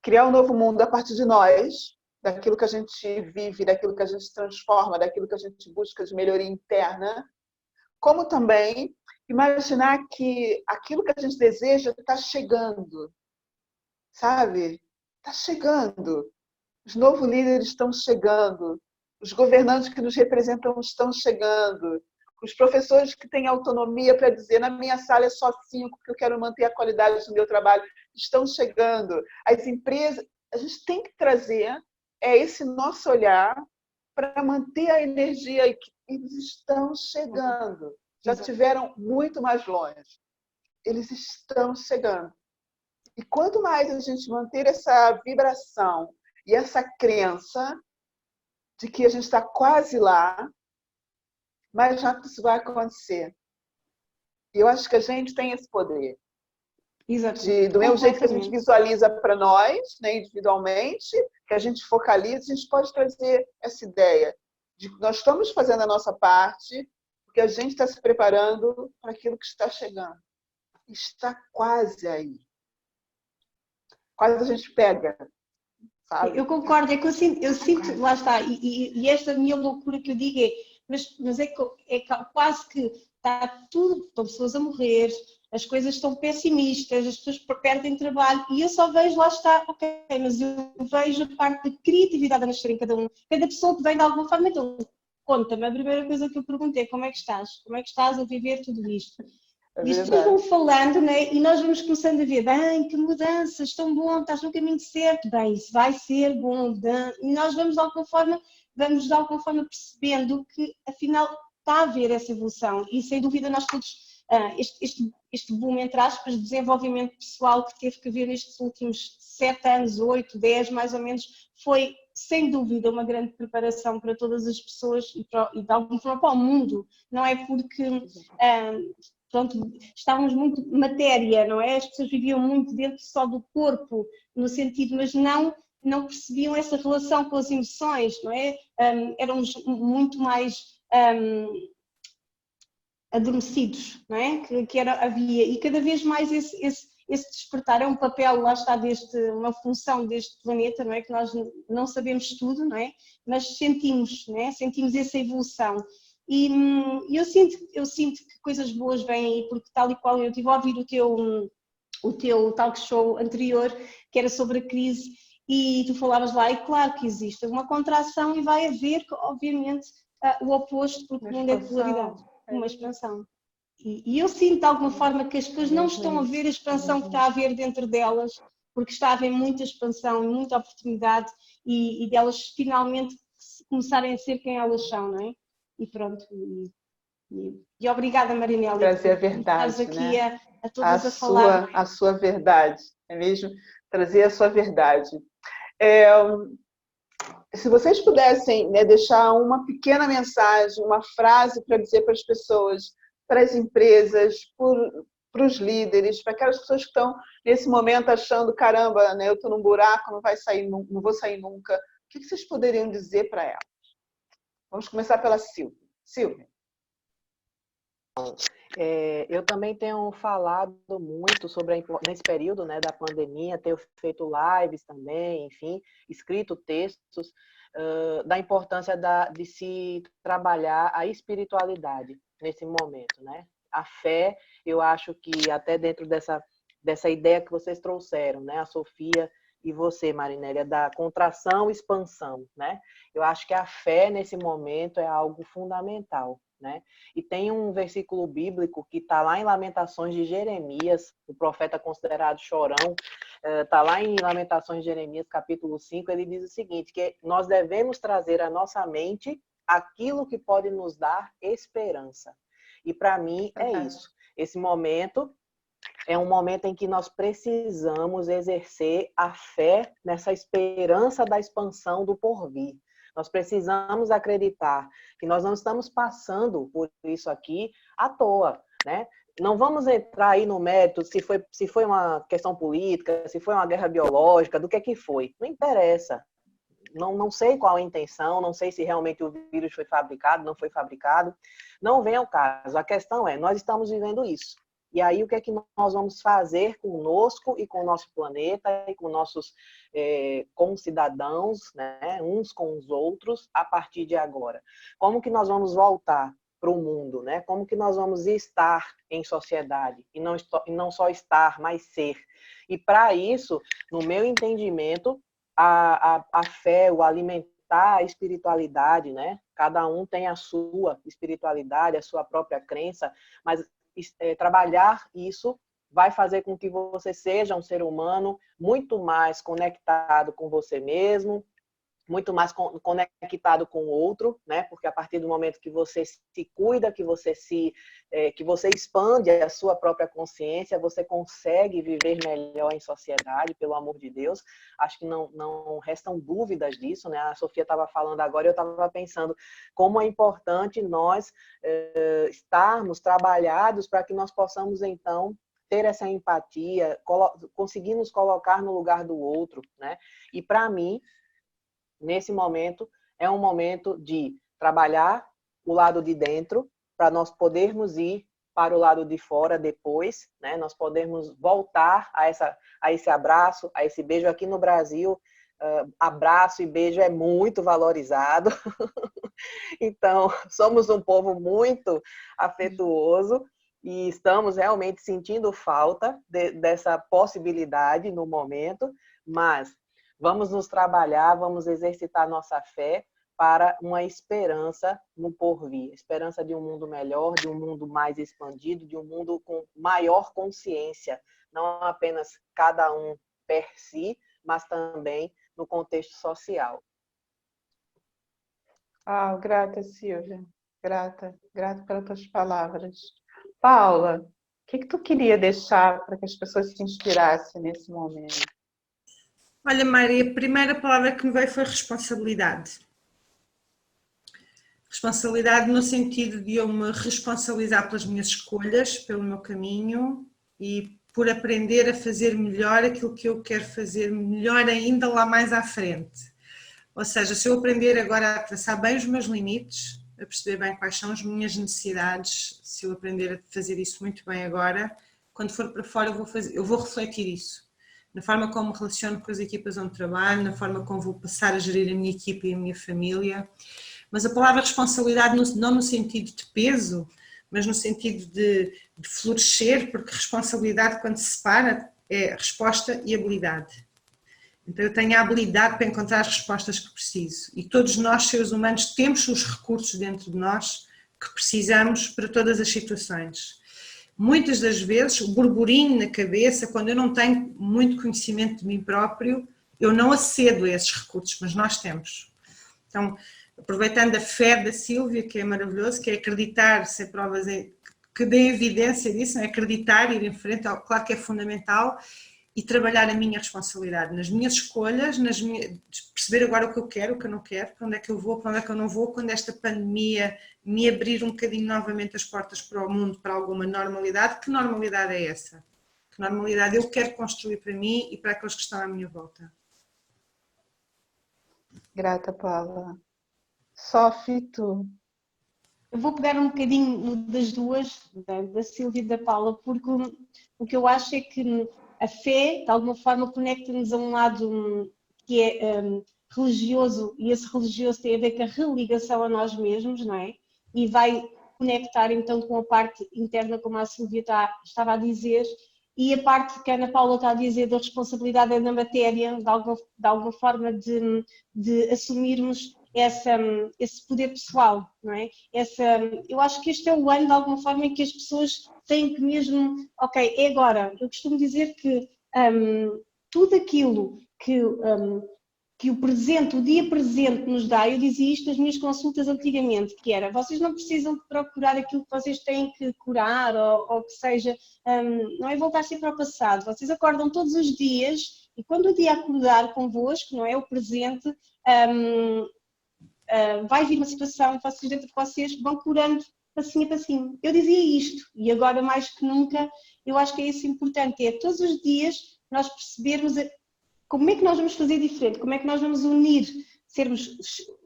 Criar um novo mundo a partir de nós, daquilo que a gente vive, daquilo que a gente transforma, daquilo que a gente busca de melhoria interna, como também imaginar que aquilo que a gente deseja está chegando, sabe? Está chegando. Os novos líderes estão chegando, os governantes que nos representam estão chegando, os professores que têm autonomia para dizer na minha sala é só 5 porque eu quero manter a qualidade do meu trabalho, estão chegando. As empresas, a gente tem que trazer esse nosso olhar para manter a energia e eles estão chegando. Já estiveram muito mais longe. Eles estão chegando. E quanto mais a gente manter essa vibração e essa crença de que a gente está quase lá, mais rápido isso vai acontecer. E eu acho que a gente tem esse poder. Do mesmo jeito que a gente visualiza para nós, né, individualmente, que a gente focaliza, a gente pode trazer essa ideia de que nós estamos fazendo a nossa parte, porque a gente está se preparando para aquilo que está chegando. Está quase aí. Quase a gente pega. Sabe? Eu concordo, é que eu sinto, lá está, e esta minha loucura que eu digo mas é quase que está tudo, estão pessoas a morrer, as coisas estão pessimistas, as pessoas perdem trabalho, e eu só vejo, lá está, ok, mas eu vejo a parte da criatividade a nascer em cada um, cada pessoa que vem de alguma forma, então conta-me, a primeira coisa que eu perguntei é como é que estás a viver tudo isto? E as pessoas vão falando, né? E nós vamos começando a ver, bem, que mudanças, tão bom, estás no caminho certo, bem, isso vai ser bom, e nós vamos de alguma forma percebendo que afinal está a haver essa evolução, e sem dúvida nós todos, este boom, entre aspas, de desenvolvimento pessoal que teve que haver nestes últimos 7 anos, 8, 10 mais ou menos, foi sem dúvida uma grande preparação para todas as pessoas e de alguma forma para o mundo, não é porque... Pronto, estávamos muito matéria, não é? As pessoas viviam muito dentro só do corpo, no sentido, mas não percebiam essa relação com as emoções, não é? Éramos muito mais adormecidos, não é? Havia, e cada vez mais esse esse despertar é um papel, lá está, uma função deste planeta, não é? Que nós não sabemos tudo, não é? Mas sentimos, não é? Sentimos essa evolução. E eu sinto que coisas boas vêm aí, porque tal e qual eu estive a ouvir o teu talk show anterior, que era sobre a crise, e tu falavas lá, e claro que existe uma contração e vai haver, obviamente, o oposto, porque o mundo é polaridade, uma expansão. E eu sinto de alguma forma que as pessoas não estão a ver a expansão que está a haver dentro delas, porque está a haver muita expansão e muita oportunidade, e delas finalmente começarem a ser quem elas são, não é? E pronto. E obrigada, Marinela. Trazer a verdade, estás aqui né? a todas a falar. A sua verdade, é mesmo? Trazer a sua verdade. Se vocês pudessem, né, deixar uma pequena mensagem, uma frase para dizer para as pessoas, para as empresas, para os líderes, para aquelas pessoas que estão nesse momento achando, caramba, né, eu estou num buraco, não vou sair nunca. O que vocês poderiam dizer para elas? Vamos começar pela Silvia. Silvia. Eu também tenho falado muito sobre nesse período, né, da pandemia, tenho feito lives também, enfim, escrito textos da importância de se trabalhar a espiritualidade nesse momento, né? A fé, eu acho que até dentro dessa ideia que vocês trouxeram, né, a Sofia e você, Marinélia, da contração e expansão, né? Eu acho que a fé nesse momento é algo fundamental, né? E tem um versículo bíblico que está lá em Lamentações de Jeremias, o profeta considerado chorão, está lá em Lamentações de Jeremias, capítulo 5, ele diz o seguinte, que nós devemos trazer à nossa mente aquilo que pode nos dar esperança. E para mim é isso. Esse momento é um momento em que nós precisamos exercer a fé nessa esperança da expansão do porvir. Nós precisamos acreditar que nós não estamos passando por isso aqui à toa, né? Não vamos entrar aí no mérito se foi uma questão política, se foi uma guerra biológica, do que foi. Não interessa. Não sei qual a intenção, não sei se realmente o vírus foi fabricado, não foi fabricado. Não vem ao caso. A questão é, nós estamos vivendo isso. E aí, o que é que nós vamos fazer conosco e com o nosso planeta e com nossos concidadãos, né, uns com os outros, a partir de agora? Como que nós vamos voltar para o mundo, né? Como que nós vamos estar em sociedade? E não só estar, mas ser. E para isso, no meu entendimento, a fé, o alimentar a espiritualidade, né? Cada um tem a sua espiritualidade, a sua própria crença, mas trabalhar isso vai fazer com que você seja um ser humano muito mais conectado com você mesmo, muito mais conectado com o outro, né? Porque a partir do momento que você se cuida, que você expande a sua própria consciência, você consegue viver melhor em sociedade, pelo amor de Deus. Acho que não restam dúvidas disso, né? A Sofia estava falando agora, eu estava pensando como é importante nós estarmos trabalhados para que nós possamos, então, ter essa empatia, conseguir nos colocar no lugar do outro, né? E para mim, nesse momento, é um momento de trabalhar o lado de dentro para nós podermos ir para o lado de fora depois, né? Nós podermos voltar a esse abraço, a esse beijo. Aqui no Brasil, abraço e beijo é muito valorizado. Então, somos um povo muito afetuoso e estamos realmente sentindo falta dessa possibilidade no momento, mas vamos nos trabalhar, vamos exercitar nossa fé para uma esperança no porvir. Esperança de um mundo melhor, de um mundo mais expandido, de um mundo com maior consciência. Não apenas cada um per si, mas também no contexto social. Grata, Silvia. Grata pelas tuas palavras. Paula, o que tu queria deixar para que as pessoas se inspirassem nesse momento? Olha, Maria, a primeira palavra que me veio foi responsabilidade. Responsabilidade no sentido de eu me responsabilizar pelas minhas escolhas, pelo meu caminho e por aprender a fazer melhor aquilo que eu quero fazer melhor ainda lá mais à frente. Ou seja, se eu aprender agora a traçar bem os meus limites, a perceber bem quais são as minhas necessidades, se eu aprender a fazer isso muito bem agora, quando for para fora eu vou refletir isso. Na forma como me relaciono com as equipas onde trabalho, na forma como vou passar a gerir a minha equipa e a minha família. Mas a palavra responsabilidade não no sentido de peso, mas no sentido de florescer, porque responsabilidade, quando se separa, é resposta e habilidade. Então eu tenho a habilidade para encontrar as respostas que preciso. E todos nós, seres humanos, temos os recursos dentro de nós que precisamos para todas as situações. Muitas das vezes, o burburinho na cabeça, quando eu não tenho muito conhecimento de mim próprio, eu não acedo a esses recursos, mas nós temos. Então, aproveitando a fé da Sílvia, que é maravilhoso, que é acreditar, sem provas que dê evidência disso, não é? Acreditar, ir em frente, claro que é fundamental, e trabalhar a minha responsabilidade nas minhas escolhas, perceber agora o que eu quero, o que eu não quero, para onde é que eu vou, para onde é que eu não vou, quando esta pandemia me abrir um bocadinho novamente as portas para o mundo, para alguma normalidade. Que normalidade é essa? Que normalidade eu quero construir para mim e para aqueles que estão à minha volta? Grata, Paula. Sophie, tu. Eu vou pegar um bocadinho das duas, da Sílvia e da Paula, porque o que eu acho é que a fé, de alguma forma, conecta-nos a um lado que é religioso, e esse religioso tem a ver com a religação a nós mesmos, não é? E vai conectar então com a parte interna, como a Sílvia estava a dizer, e a parte que a Ana Paula está a dizer da responsabilidade na matéria, de alguma forma de assumirmos esse poder pessoal, não é? Eu acho que este é o ano, de alguma forma, em que as pessoas têm que mesmo, ok, é agora. Eu costumo dizer que tudo aquilo que o presente, o dia presente nos dá, eu dizia isto nas minhas consultas antigamente, que era, vocês não precisam de procurar aquilo que vocês têm que curar, ou que seja, não é voltar sempre ao passado, vocês acordam todos os dias, e quando o dia acordar convosco, não é, o presente, vai vir uma situação que vocês dentro de vocês vão curando passinho a passinho. Eu dizia isto, e agora mais que nunca, eu acho que é isso importante, é todos os dias nós percebermos como é que nós vamos fazer diferente, como é que nós vamos unir, sermos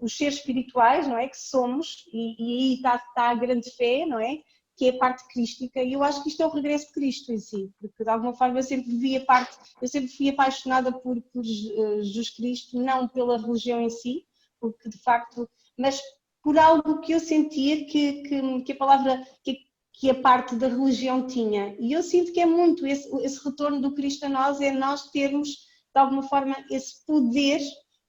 os seres espirituais, não é, que somos, e aí está a grande fé, não é, que é a parte crística, e eu acho que isto é o regresso de Cristo em si, porque de alguma forma eu sempre fui apaixonada por Jesus Cristo, não pela religião em si, porque de facto, mas por algo que eu sentia que a palavra, que a parte da religião tinha. E eu sinto que é muito esse retorno do Cristo a nós, é nós termos, de alguma forma, esse poder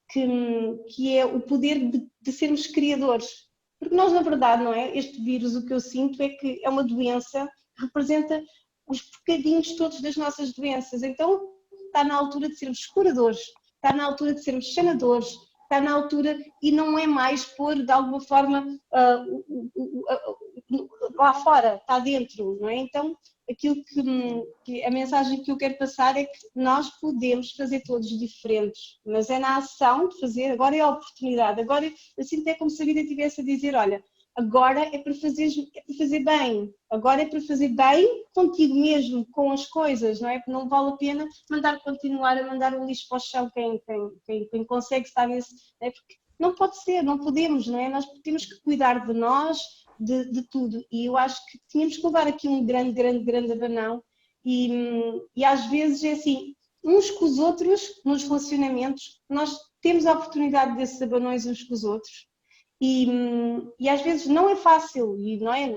que é o poder de sermos criadores. Porque nós, na verdade, não é? Este vírus, o que eu sinto é que é uma doença que representa os bocadinhos todos das nossas doenças. Então, está na altura de sermos curadores, está na altura de sermos sanadores, está na altura e não é mais pôr de alguma forma lá fora, está dentro, não é? Então, aquilo que a mensagem que eu quero passar é que nós podemos fazer todos diferentes, mas é na ação de fazer, agora é a oportunidade, agora eu sinto é como se a vida estivesse a dizer, olha, agora é para fazer bem, agora é para fazer bem contigo mesmo, com as coisas, não é? Porque não vale a pena continuar a mandar o lixo para o chão quem consegue estar nesse, não é? Porque não pode ser, não podemos, não é? Nós temos que cuidar de nós, de tudo, e eu acho que tínhamos que levar aqui um grande abanão e às vezes é assim, uns com os outros, nos relacionamentos, nós temos a oportunidade desses abanões uns com os outros, e às vezes não é fácil, e não é?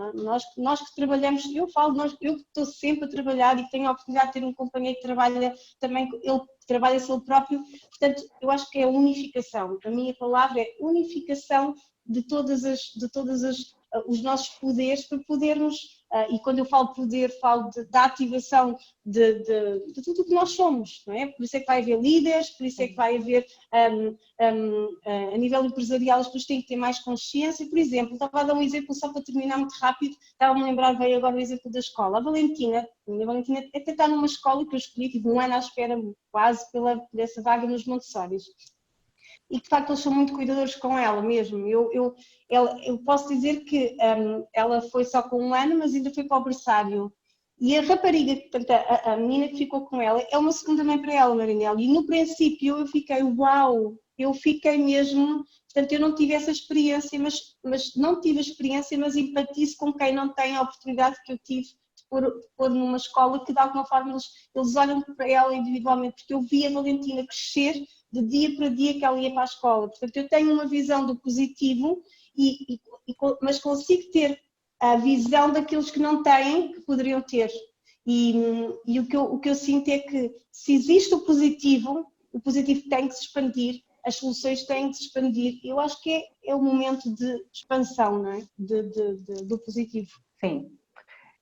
Nós que trabalhamos, eu que estou sempre a trabalhar e tenho a oportunidade de ter um companheiro que trabalha também, ele trabalha-se ele próprio, portanto, eu acho que é a unificação, a minha palavra é unificação de todos os nossos poderes para podermos, e quando eu falo poder, falo da ativação de tudo o que nós somos, não é? Por isso é que vai haver líderes, por isso é que vai haver, a nível empresarial, as pessoas têm que ter mais consciência. Por exemplo, estava a dar um exemplo só para terminar muito rápido, estava-me a lembrar, veio agora o exemplo da escola. A minha Valentina até está numa escola que eu escolhi, tive um ano à espera quase dessa vaga nos Montessóris. E de facto eles são muito cuidadores com ela mesmo. Eu posso dizer que ela foi só com um ano, mas ainda foi para o berçário. E a rapariga, portanto, a menina que ficou com ela, é uma segunda mãe para ela, Marinela. E no princípio eu fiquei, uau, eu fiquei mesmo, portanto eu não tive essa experiência, mas não tive a experiência, mas empatizo com quem não tem a oportunidade que eu tive de pôr numa escola que de alguma forma eles olham para ela individualmente, porque eu vi a Valentina crescer de dia para dia que ela ia para a escola. Portanto, eu tenho uma visão do positivo, mas consigo ter a visão daqueles que não têm, que poderiam ter. E o que eu sinto é que se existe o positivo tem que se expandir, as soluções têm que se expandir. Eu acho que é o momento de expansão, não é? Do positivo. Sim,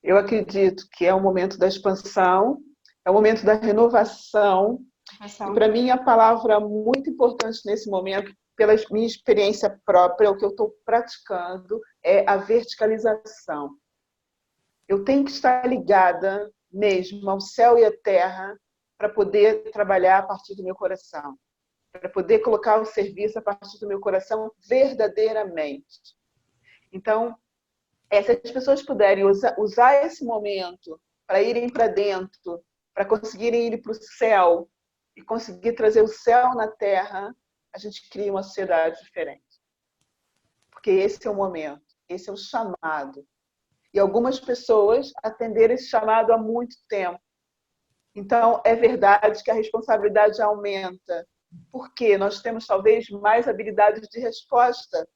eu acredito que é o momento da expansão, é o momento da renovação. E para mim a palavra muito importante nesse momento, pela minha experiência própria, o que eu estou praticando é a verticalização. Eu tenho que estar ligada mesmo ao céu e à terra para poder trabalhar a partir do meu coração, para poder colocar o serviço a partir do meu coração verdadeiramente. Então, se as pessoas puderem usar esse momento para irem para dentro, para conseguirem ir para o céu e conseguir trazer o céu na terra, a gente cria uma sociedade diferente. Porque esse é o momento, esse é o chamado. E algumas pessoas atenderam esse chamado há muito tempo. Então, é verdade que a responsabilidade aumenta, porque nós temos talvez mais habilidades de resposta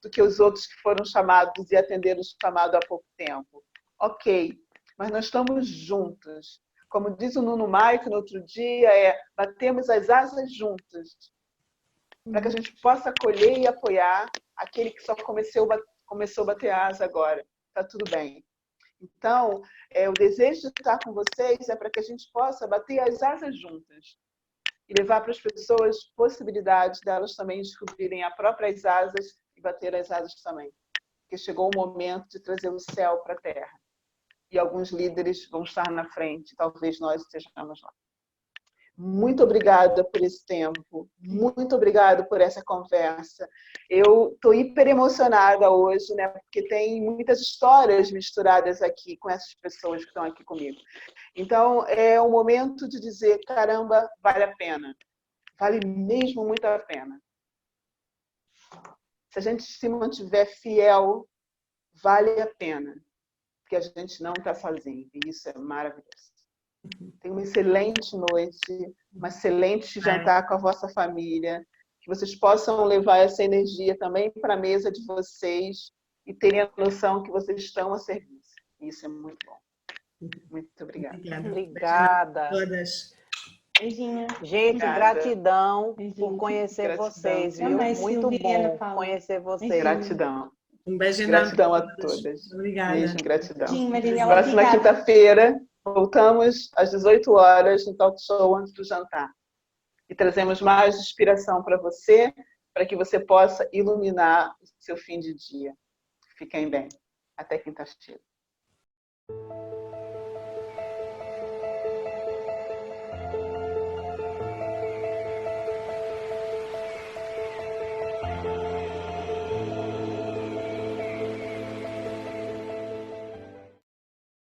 do que os outros que foram chamados e atenderam o chamado há pouco tempo. Ok, mas nós estamos juntos. Como diz o Nuno Maico no outro dia, batemos as asas juntas, para que a gente possa acolher e apoiar aquele que só começou a bater asa agora. Está tudo bem. Então, o desejo de estar com vocês é para que a gente possa bater as asas juntas e levar para as pessoas possibilidades delas também descobrirem as próprias asas e bater as asas também. Porque chegou o momento de trazer o céu para a terra. E alguns líderes vão estar na frente, talvez nós estejamos lá. Muito obrigada por esse tempo, muito obrigada por essa conversa. Eu estou hiper emocionada hoje, né? Porque tem muitas histórias misturadas aqui com essas pessoas que estão aqui comigo. Então, é um momento de dizer, caramba, vale a pena. Vale mesmo muito a pena. Se a gente se mantiver fiel, vale a pena. Porque a gente não está sozinho. E isso é maravilhoso. Tenha uma excelente noite, um excelente jantar com a vossa família, que vocês possam levar essa energia também para a mesa de vocês e terem a noção que vocês estão a serviço. Isso é muito bom. Muito obrigada. Obrigada. Todas. Beijinho. Gente, Obrigada. gratidão Beijinho. por conhecer Gratidão. vocês, viu? Também, Muito Silvia, Ana bom Paula. conhecer vocês. Beijinho. Gratidão. Um beijo enorme. Gratidão a todas. Obrigada. Beijo, gratidão. Beijinho, Marinela. Próxima Obrigada. quinta-feira, voltamos às 18 horas no Talk Show antes do jantar. E trazemos mais inspiração para você, para que você possa iluminar o seu fim de dia. Fiquem bem. Até quinta-feira.